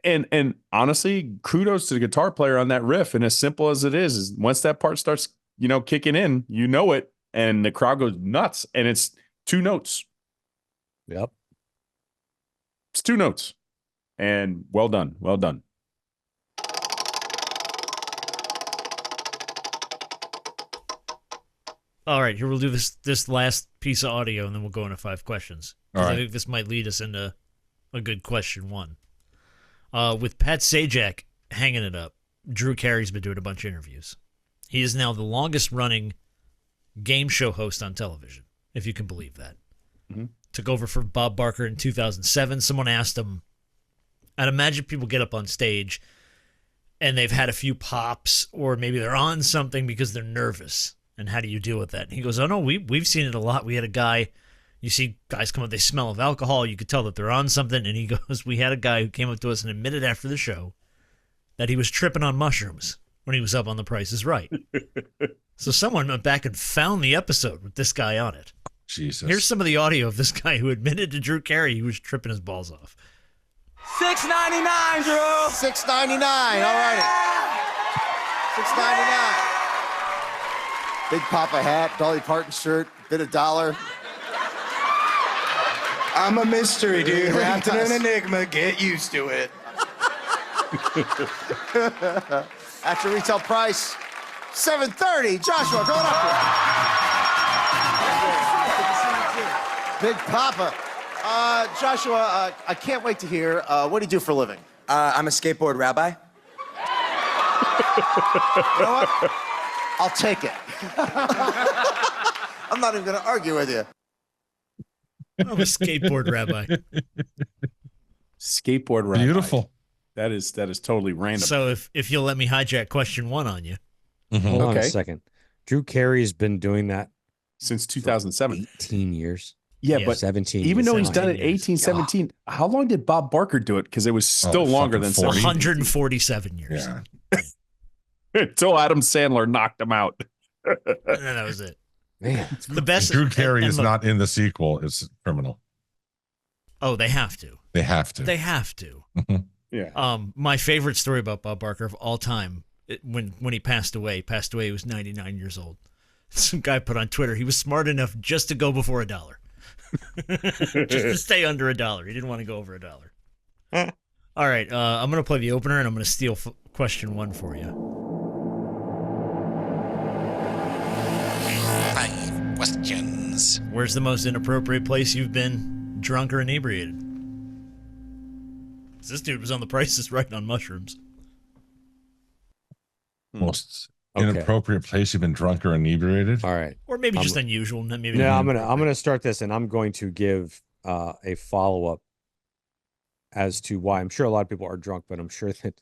and honestly, kudos to the guitar player on that riff. And as simple as it is once that part starts, kicking in, it, and the crowd goes nuts. And it's 2 notes.
Yep,
it's 2 notes, and well done, well done.
All right, here we'll do this last piece of audio, and then we'll go into 5 questions.
All right.
I think this might lead us into a good question 1. With Pat Sajak hanging it up, Drew Carey's been doing a bunch of interviews. He is now the longest-running game show host on television, if you can believe that.
Mm-hmm.
Took over for Bob Barker in 2007. Someone asked him, I'd imagine people get up on stage, and they've had a few pops, or maybe they're on something because they're nervous. And how do you deal with that? And he goes, oh, no, we've seen it a lot. We had a guy, you see guys come up, they smell of alcohol. You could tell that they're on something. And he goes, we had a guy who came up to us and admitted after the show that he was tripping on mushrooms when he was up on The Price is Right. So someone went back and found the episode with this guy on it.
Jesus.
Here's some of the audio of this guy who admitted to Drew Carey he was tripping his balls off.
$6.99, Drew. $6.99. All righty. $6.99. Big Papa hat, Dolly Parton shirt, bit of $1.
I'm a mystery, dude. Wrapped in an enigma. Get used to it.
At your retail price, $7.30. Joshua, going up here. Big Papa. Joshua, I can't wait to hear. What do you do for a living?
I'm a skateboard rabbi.
You know what? I'll take it. I'm not even going to argue with you.
I'm a skateboard rabbi.
Skateboard rabbi.
Beautiful.
That is totally random.
So if you'll let me hijack question 1 on you.
Hold on a second. Drew Carey's been doing that
since 2007.
18 years.
Yeah, but
17.
Even though he's done it
17
18, 17, how long did Bob Barker do it? Because it was still longer than
40. 147 years.
Yeah.
Until Adam Sandler knocked him out.
And then that was it.
Man,
the best.
Drew Carey is
look,
not in the sequel. It's criminal.
Oh, they have to.
They have to.
They have to.
Yeah.
My favorite story about Bob Barker of all time, when he passed away, he was 99 years old. Some guy put on Twitter, he was smart enough just to go before $1. Just to stay under $1. He didn't want to go over $1. All right, I'm going to play the opener, and I'm going to steal question 1 for you.
5 questions.
Where's the most inappropriate place you've been drunk or inebriated? This dude was on The Price is Right on mushrooms.
Most inappropriate place you've been drunk or inebriated?
All right.
Or maybe just unusual. Maybe
no, I'm gonna start this, and I'm going to give a follow-up as to why I'm sure a lot of people are drunk, but I'm sure that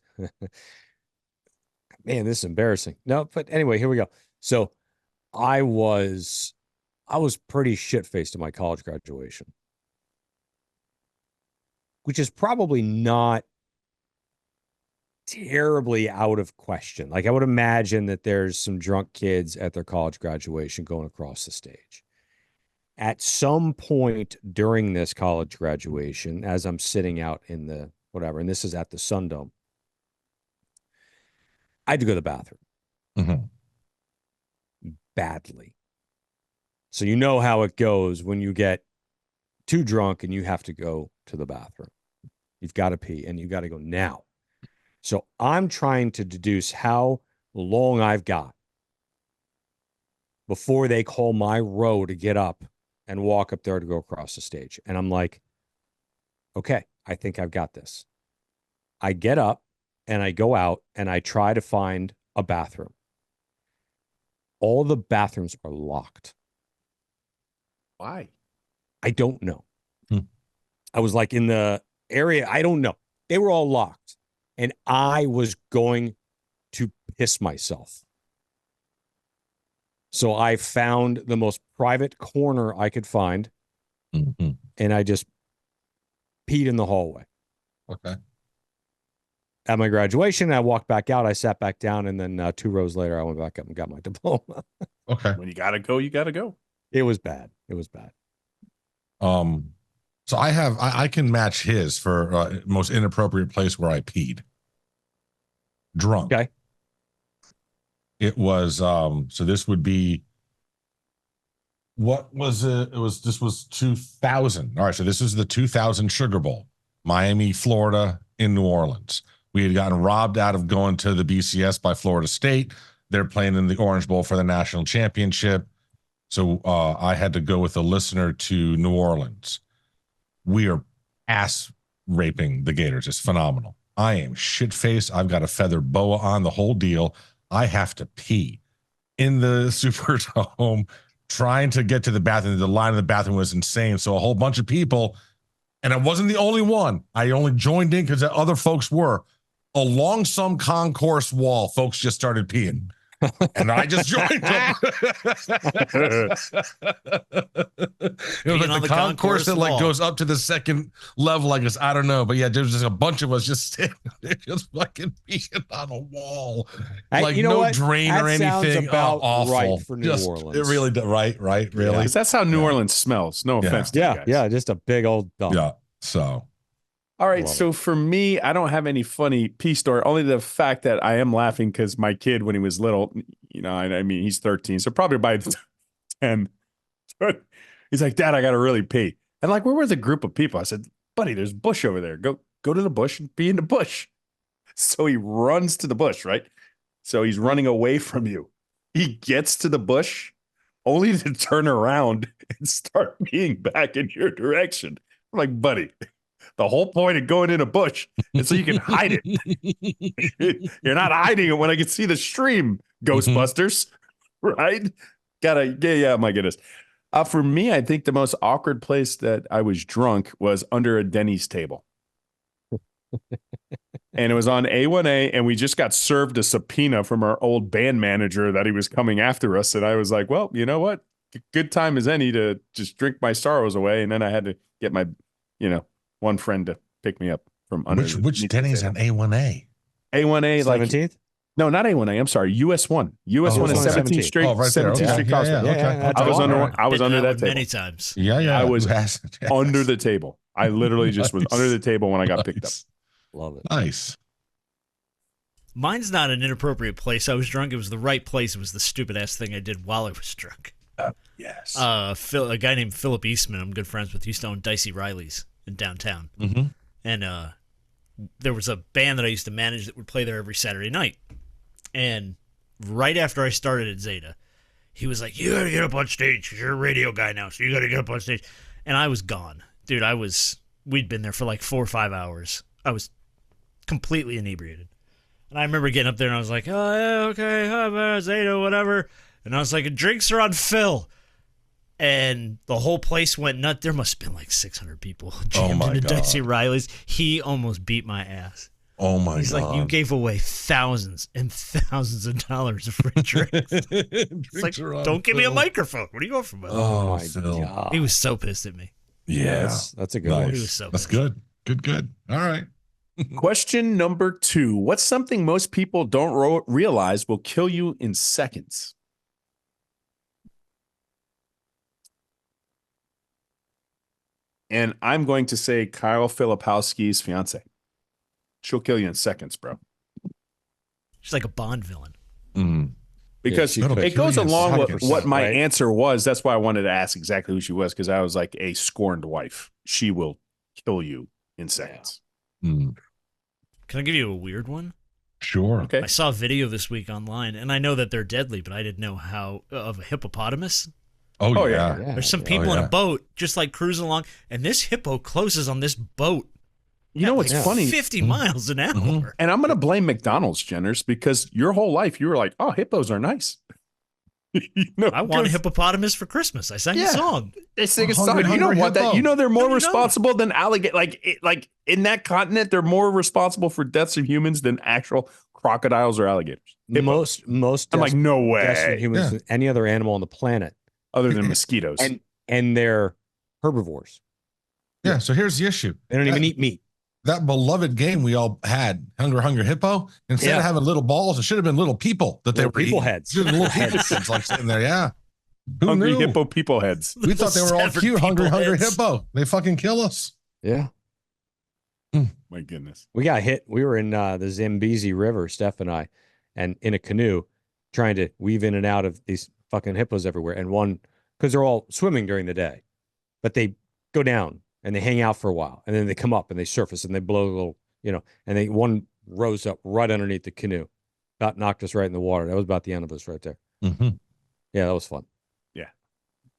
man, this is embarrassing. No, but anyway, here we go. So I was pretty shit-faced at my college graduation, which is probably not terribly out of question. Like, I would imagine that there's some drunk kids at their college graduation going across the stage. At some point during this college graduation, as I'm sitting out in the whatever, and this is at the Sundome, I had to go to the bathroom. Badly. So you know how it goes when you get too drunk and you have to go to the bathroom. You've got to pee, and you got to go now. So I'm trying to deduce how long I've got before they call my row to get up and walk up there to go across the stage. And I'm like, okay, I think I've got this. I get up and I go out and I try to find a bathroom. All the bathrooms are locked.
Why?
I don't know. I was like in the area. I don't know. They were all locked. And I was going to piss myself. So I found the most private corner I could find.
Mm-hmm.
And I just peed in the hallway.
Okay.
At my graduation, I walked back out. I sat back down. And then 2 rows later, I went back up and got my diploma.
Okay.
When you got to go, you got to go.
It was bad. It was bad.
So I can match his for most inappropriate place where I peed. Drunk.
Okay.
It was so this would be what was it? This was 2000. All right, so this is the 2000 Sugar Bowl, Miami, Florida, in New Orleans. We had gotten robbed out of going to the BCS by Florida State. They're playing in the Orange Bowl for the national championship. So I had to go with a listener to New Orleans. We are ass raping the Gators. It's phenomenal. I am shit-faced. I've got a feather boa on, the whole deal. I have to pee in the Superdome, trying to get to the bathroom. The line in the bathroom was insane. So a whole bunch of people, and I wasn't the only one. I only joined in because other folks were. Along some concourse wall, folks just started peeing. And I just joined them. It was like the concourse that like goes up to the second level, I guess. I don't know. But yeah, there's just a bunch of us just standing there, just fucking peeing on a wall. Like
you know
no
what?
drain
That
or anything.
sounds about
awful.
right for New
just,
Orleans.
It really does. Right, really.
Because that's how New Orleans smells. No offense to you guys.
Yeah, just a big old dump.
Yeah, so.
All right, so for me, I don't have any funny pee story. Only the fact that I am laughing because my kid, when he was little, you know, I mean, he's 13, so probably by 10, he's like, "Dad, I got to really pee." And like, we're with a group of people. I said, "Buddy, there's bush over there. Go to the bush and pee in the bush." So he runs to the bush, right? So he's running away from you. He gets to the bush, only to turn around and start peeing back in your direction. I'm like, buddy. The whole point of going in a bush is so you can hide it. You're not hiding it when I can see the stream, Ghostbusters, right? Yeah, my goodness. For me, I think the most awkward place that I was drunk was under a Denny's table. And it was on A1A, and we just got served a subpoena from our old band manager that he was coming after us. And I was like, well, you know what? Good time as any to just drink my sorrows away. And then I had to get my, one friend to pick me up from under.
Which Denny's on A1A?
A1A,
17th?
No, not A1A. I'm sorry, US1. US1 is 17th Street.
Oh, right there.
17th Street Crossroads. I was under that table
many times.
Yeah.
I was under the table. I literally just was under the table when I got picked up.
Love it.
Nice.
Mine's not an inappropriate place. I was drunk. It was the right place. It was the stupid ass thing I did while I was drunk.
Yes.
A guy named Philip Eastman, I'm good friends with. He used to own Dicey Riley's in downtown.
Mm-hmm.
And there was a band that I used to manage that would play there every Saturday night. And right after I started at Zeta, he was like, "You gotta get up on stage. You're a radio guy now, so you gotta get up on stage." And I was gone. Dude, we'd been there for like 4 or 5 hours. I was completely inebriated. And I remember getting up there and I was like, "Oh, yeah, okay, Zeta, whatever." And I was like, "Drinks are on Phil." And the whole place went nuts. There must have been like 600 people jammed into Dicey Riley's. He almost beat my ass.
Oh my God.
He's like, "You gave away thousands and thousands of dollars of free drinks." It's like, don't give me a microphone. What are you going for?
Oh, my God.
He was so pissed at me.
Yeah.
That's a good
nice.
one.
He was so
That's
pissed.
good. All right.
Question number 2. What's something most people don't realize will kill you in seconds? And I'm going to say Kyle Filipowski's fiance. She'll kill you in seconds, bro.
She's like a Bond villain.
Mm.
Because it goes along with what my answer was. That's why I wanted to ask exactly who she was, because I was like a scorned wife. She will kill you in seconds.
Mm.
Can I give you a weird one?
Sure.
Okay.
I saw a video this week online, and I know that they're deadly, but I didn't know how of a hippopotamus.
Oh yeah.
There's some people in a boat just like cruising along, and this hippo closes on this boat.
You know what's funny?
50 miles an hour.
Mm-hmm.
And I'm going to blame McDonald's, Jenners, because your whole life you were like, "Oh, hippos are nice."
I want a hippopotamus for Christmas. I sang a song.
They sing a song. You know what? They're more responsible than alligator. Like in that continent, they're more responsible for deaths of humans than actual crocodiles or alligators.
Most
I'm like, no way.
deaths of humans than any other animal on the planet,
other than mosquitoes.
And they're herbivores.
Yeah. So here's the issue.
They don't even eat meat.
That beloved game we all had, Hungry Hippo, instead of having little balls, it should have been little people that they were
people
eating.
heads.
Little heads like sitting there, yeah. Who
Hungry
knew?
hippo people heads.
We thought they were all
severed
cute. Hungry
heads.
Hippo. They fucking kill us.
Yeah.
My goodness.
We got hit. We were in the Zambezi River, Steph and I, and in a canoe trying to weave in and out of these fucking hippos everywhere. And one, because they're all swimming during the day, but they go down and they hang out for a while. And then they come up and they surface and they blow a little, and one rose up right underneath the canoe. About knocked us right in the water. That was about the end of us right there.
Mm-hmm.
Yeah, that was fun.
Yeah.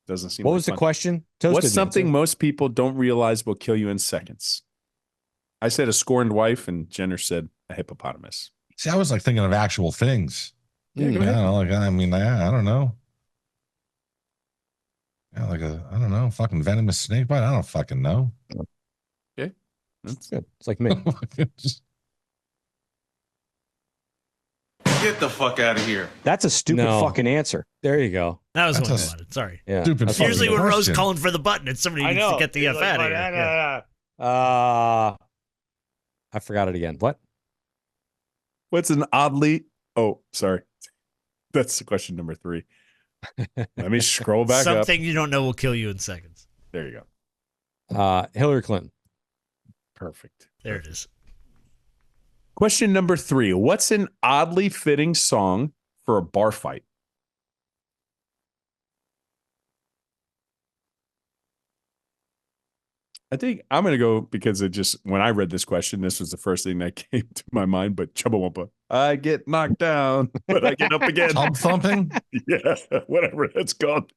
Doesn't seem
What
like
was the
fun.
question?
What's something most people don't realize will kill you in seconds? I said a scorned wife, and Jenner said a hippopotamus.
See, I was like thinking of actual things.
Yeah, go ahead.
I don't know. Yeah, I don't know, fucking venomous snake bite. I don't fucking know.
Okay.
That's good. It's like me.
Get the fuck out of here.
That's a stupid fucking answer. There you go.
That was one about it. Sorry.
Yeah.
Stupid.
Usually when
question.
Rose calling for the button, it's somebody who needs to get the F out of here. Yeah.
I forgot it again. What?
What's an oddly... Oh, sorry. That's question number 3. Let me scroll back up.
Something you don't know will kill you in seconds.
There you go.
Hillary Clinton.
Perfect.
There it is.
Question number 3. What's an oddly fitting song for a bar fight? I think I'm going to go because when I read this question, this was the first thing that came to my mind, but Chubba Wumpa. I get knocked down, but I get up again.
Thumb thumping?
Yeah, whatever that's called.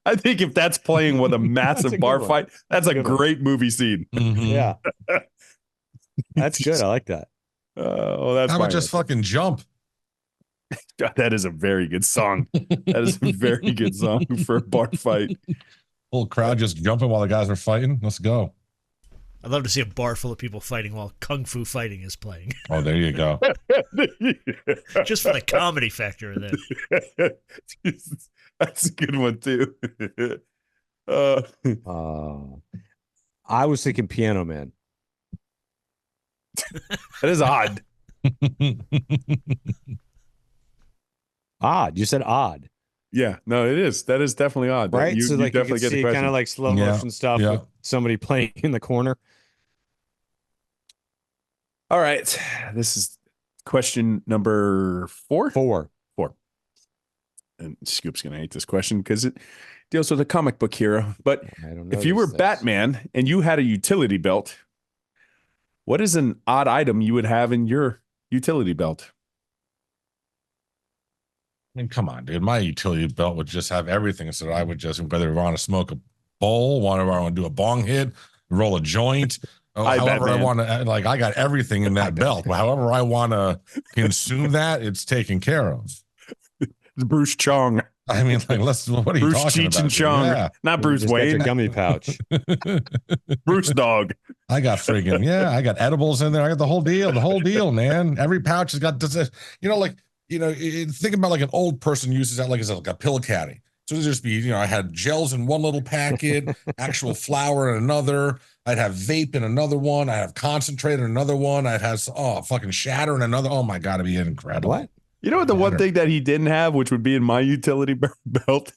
I think if that's playing with a massive bar fight, that's a great movie scene.
Mm-hmm.
Yeah. That's good. I like that.
That's
How about just fucking jump?
God, that is a very good song. That is a very good song for a bar fight.
Whole crowd just jumping while the guys are fighting. Let's go.
I'd love to see a bar full of people fighting while Kung Fu Fighting is playing.
Oh, there you go.
Just for the comedy factor of that.
That's a good one, too.
I was thinking Piano Man.
That is odd.
Odd. You said odd.
Yeah, no, it is. That is definitely odd.
Right?
You,
so
you
like you
definitely
can
get the
see
question.
kind of like slow motion stuff with somebody playing in the corner.
All right. This is question number 4. 4. And Scoop's going to hate this question because it deals with a comic book hero. But if you were Batman and you had a utility belt, what is an odd item you would have in your utility belt?
I mean, come on, dude. My utility belt would just have everything. So I would just, whether I want to smoke a bowl, whether I want to do a bong hit, roll a joint, however I want to, like, I got everything in that belt. However I want to consume that, it's taken care of.
It's Bruce Chong.
I mean, like, what are you
Bruce
talking
Cheech
about?
and Chong,
Yeah.
not Bruce
Just got your
Wayne.
gummy pouch.
Bruce Dog.
I got friggin', I got edibles in there. I got the whole deal, man. Every pouch has got, think about like an old person uses that like as like a pill caddy. So it'd just be, I had gels in one little packet, actual flour in another. I'd have vape in another one. I'd have concentrate in another one. I'd have fucking shatter in another. Oh my God, it'd be incredible.
What?
You know what the one thing that he didn't have, which would be in my utility belt?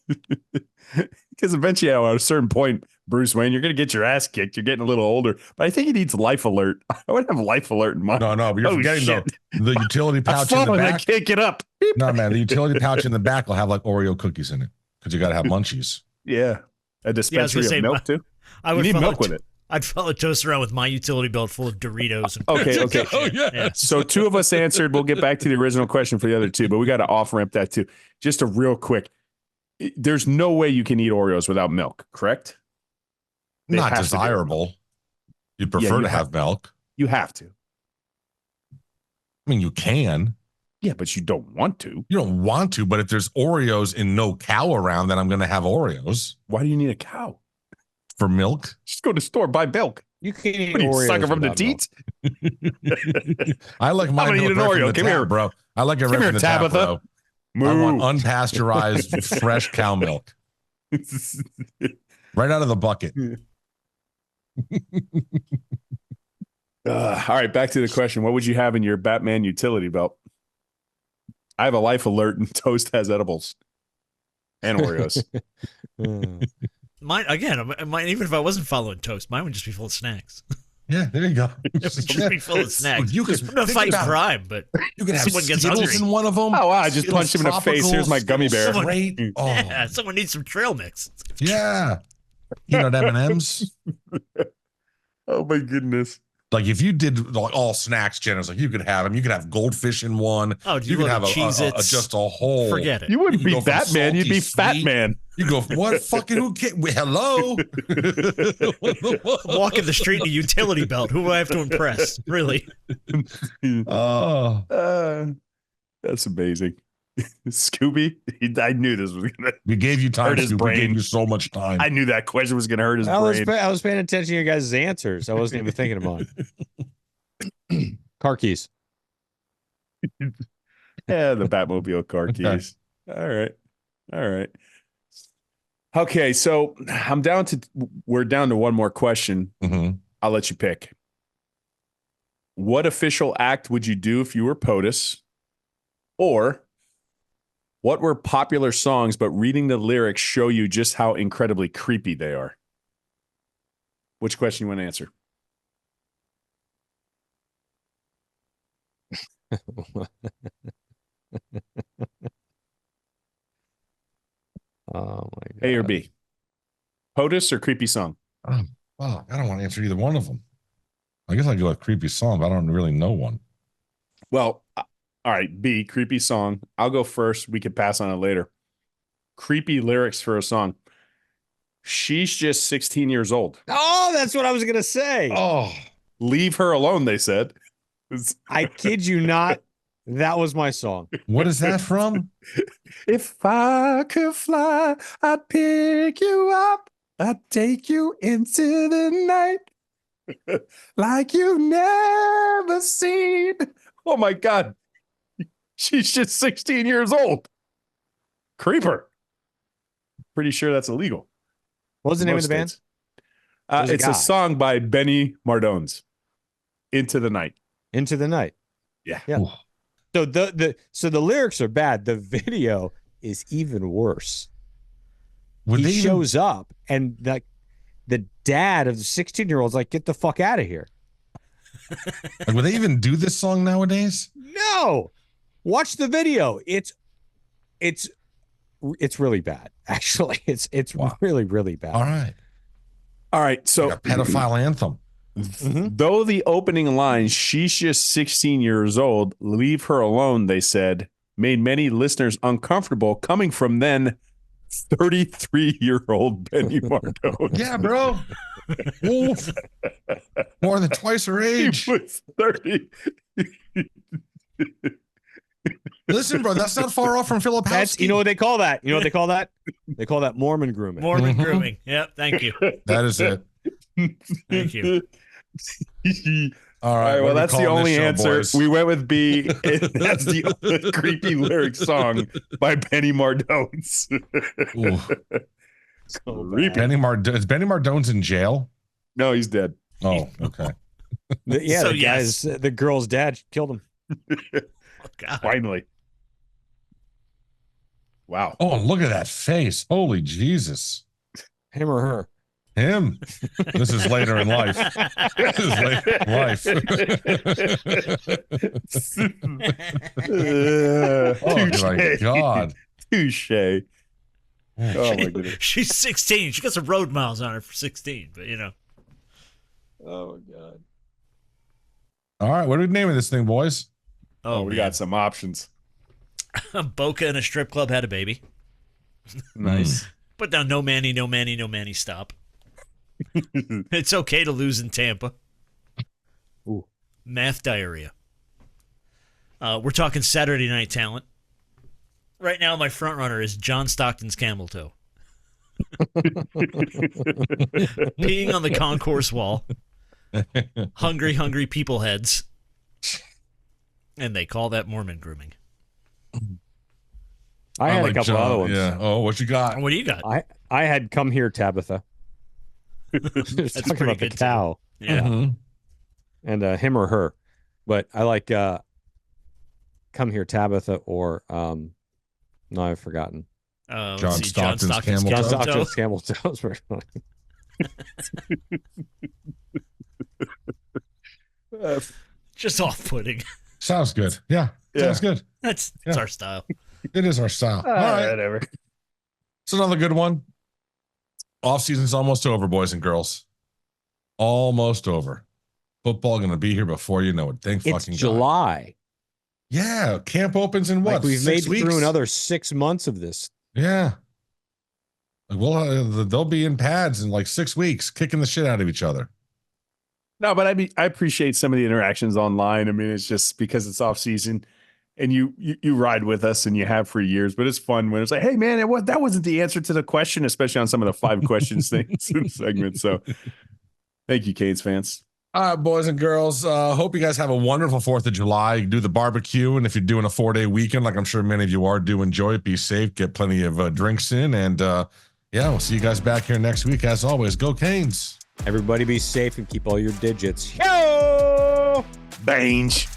Because eventually at a certain point, Bruce Wayne, you're going to get your ass kicked. You're getting a little older. But I think he needs Life Alert. I would have Life Alert in mine.
No, but you're forgetting the utility pouch in the back.
I can't get up.
No, man, the utility pouch in the back will have like Oreo cookies in it because you got to have munchies.
Yeah. A dispensary of milk, too.
I would
you need milk with it.
I'd follow toast around with my utility belt full of Doritos. And
Okay.
Oh, yeah.
So 2 of us answered. We'll get back to the original question for the other 2, but we got to off-ramp that too. Just a real quick. There's no way you can eat Oreos without milk, correct?
Not desirable. You'd prefer to have milk.
You have to.
I mean, you can.
Yeah, but you don't want to.
You don't want to, but if there's Oreos and no cow around, then I'm going to have Oreos.
Why do you need a cow?
For milk?
Just go to the store, buy milk.
You can eat
What are you,
Oreos
sucker from the
without
teats?
I like my
I'm gonna
milk
eat an
right
Oreo.
from the
Come
tap,
here.
bro. I like it right
Come here,
from the tap,
Tabitha.
bro.
Moo.
I want unpasteurized, fresh cow milk. Right out of the bucket.
All right, back to the question. What would you have in your Batman utility belt? I have a life alert and Toast has edibles and Oreos.
Mine, again, even if I wasn't following Toast, mine would just be full of snacks.
Yeah, there you go.
It would just be full of snacks.
You could
I'm not fighting crime, but
you could have
someone gets
Skittles
hungry.
in one of them.
Oh, wow, I just punched him in the face. Here's my gummy bear.
Someone,
Great. Oh.
Yeah, someone needs some trail mix.
Yeah. Peanut M&Ms.
Oh, my goodness.
Like if you did like all snacks, Jen, it's like you could have them. You could have goldfish in one.
Oh, do
you
you
could
love
have
Cheez-Its?
just a whole.
Forget it.
You wouldn't
You
be
go from
Batman. You'd be
salty
Fat
sweet-
Man.
You go, what fucking who can hello?
Walking the street in a utility belt. Who do I have to impress? Really?
Oh,
That's amazing. Scooby, I knew this was going to
we gave you time.
hurt his
Stu. We gave
brain.
you so much time.
I knew that question was going to hurt his
I was,
brain.
I was paying attention to your guys' answers. I wasn't even thinking about it. Car keys.
Yeah, the Batmobile car keys. All right. All right. Okay, so we're down to one more question.
Mhm.
I'll let you pick. What official act would you do if you were POTUS? Or what were popular songs, but reading the lyrics show you just how incredibly creepy they are? Which question you want to answer?
Oh my god.
A or B? POTUS or creepy song?
Oh, well, I don't want to answer either one of them. I guess I go with creepy song, but I don't really know one.
Well, all right, B, creepy song. I'll go first. We could pass on it later. Creepy lyrics for a song. She's just 16 years old.
Oh, that's what I was gonna say.
Oh,
Leave her alone, they said.
I kid you not. That was my song.
what is that from?
If I could fly, I'd pick you up. I'd take you into the night like you've never seen. Oh my God. She's just 16 years old. Creeper. Pretty sure that's illegal.
What was the name of the band? There's a
It's
guy.
a song by Benny Mardones. Into the Night.
Into the Night.
Yeah.
Yeah. So the lyrics are bad. The video is even worse.
Would they
He
even-
shows up and the dad of the 16-year-old's like, get the fuck out of here.
Like, would they even do this song nowadays?
No. Watch the video. It's really bad. Actually, it's
Wow.
really, really bad.
All right.
All right. So
Like a pedophile anthem.
though the opening line, she's just 16 years old, leave her alone, they said, made many listeners uncomfortable coming from then 33-year-old Benny Mardones.
Yeah, bro. Oof. More than twice her age.
He was 30.
Listen, bro, that's not far off from Filipowski.
That's, you know what they call that? You know what they call that? They call that Mormon grooming.
Mormon
Mhm.
grooming. Yep. Thank you.
That is it.
Thank you.
All
All
right.
right, well,
what are we
that's the
calling
only
this show,
answer.
boys?
We went with B. And that's the creepy lyric song by Benny Mardones.
So
Creepy.
bad.
Is Benny Mardones in jail?
No, he's dead.
Oh, okay.
Yeah,
So,
the
yes.
guy's the girl's dad killed him.
Oh, God.
Finally. Wow.
Oh, look at that face. Holy Jesus.
Him or her.
Him. This is later in life. This is later in life. Oh, my God.
Touche. Oh, my goodness.
She's 16. She got some road miles on her for 16, but you know.
Oh my God.
All right. What are we naming this thing, boys?
Oh, we got some options.
Boca in a strip club had a baby.
Nice.
Put down no Manny, no Manny, no Manny, stop. It's okay to lose in Tampa.
Ooh.
Math diarrhea. We're talking Saturday Night Talent. Right now, my front runner is John Stockton's camel toe. Peeing on the concourse wall. Hungry people heads. And they call that Mormon grooming.
I had a couple other ones.
Yeah. Oh, what you got?
What do you got?
I had Come Here, Tabitha. That's talking
pretty
about the
good,
cow.
too. Yeah.
And him or her. But I like Come Here, Tabitha, or no, I've forgotten.
John Stockton's camel
John
toe.
Stockton's camel toes.
Just off-putting.
Sounds good. Yeah. Sounds good.
That's our style.
It is our style. All right.
Whatever.
It's another good one. Off season's almost over, boys and girls. Almost over. Football going to be here before you know it. Thank
It's
fucking God.
July.
Yeah. Camp opens in what?
Like we've
6
made
weeks?
through another 6 months of this.
Yeah. Well, they'll be in pads in like 6 weeks, kicking the shit out of each other.
No, but I appreciate some of the interactions online. I mean, it's just because it's off season and you ride with us and you have for years, but it's fun when it's like, hey man, that wasn't the answer to the question, especially on some of the 5 questions things in the segment. So thank you, Canes fans.
All right, boys and girls. Hope you guys have a wonderful 4th of July. You do the barbecue, and if you're doing a 4-day weekend, like I'm sure many of you are, do enjoy it. Be safe. Get plenty of drinks in, and we'll see you guys back here next week. As always, go Canes.
Everybody be safe and keep all your digits. Yo!
Bange.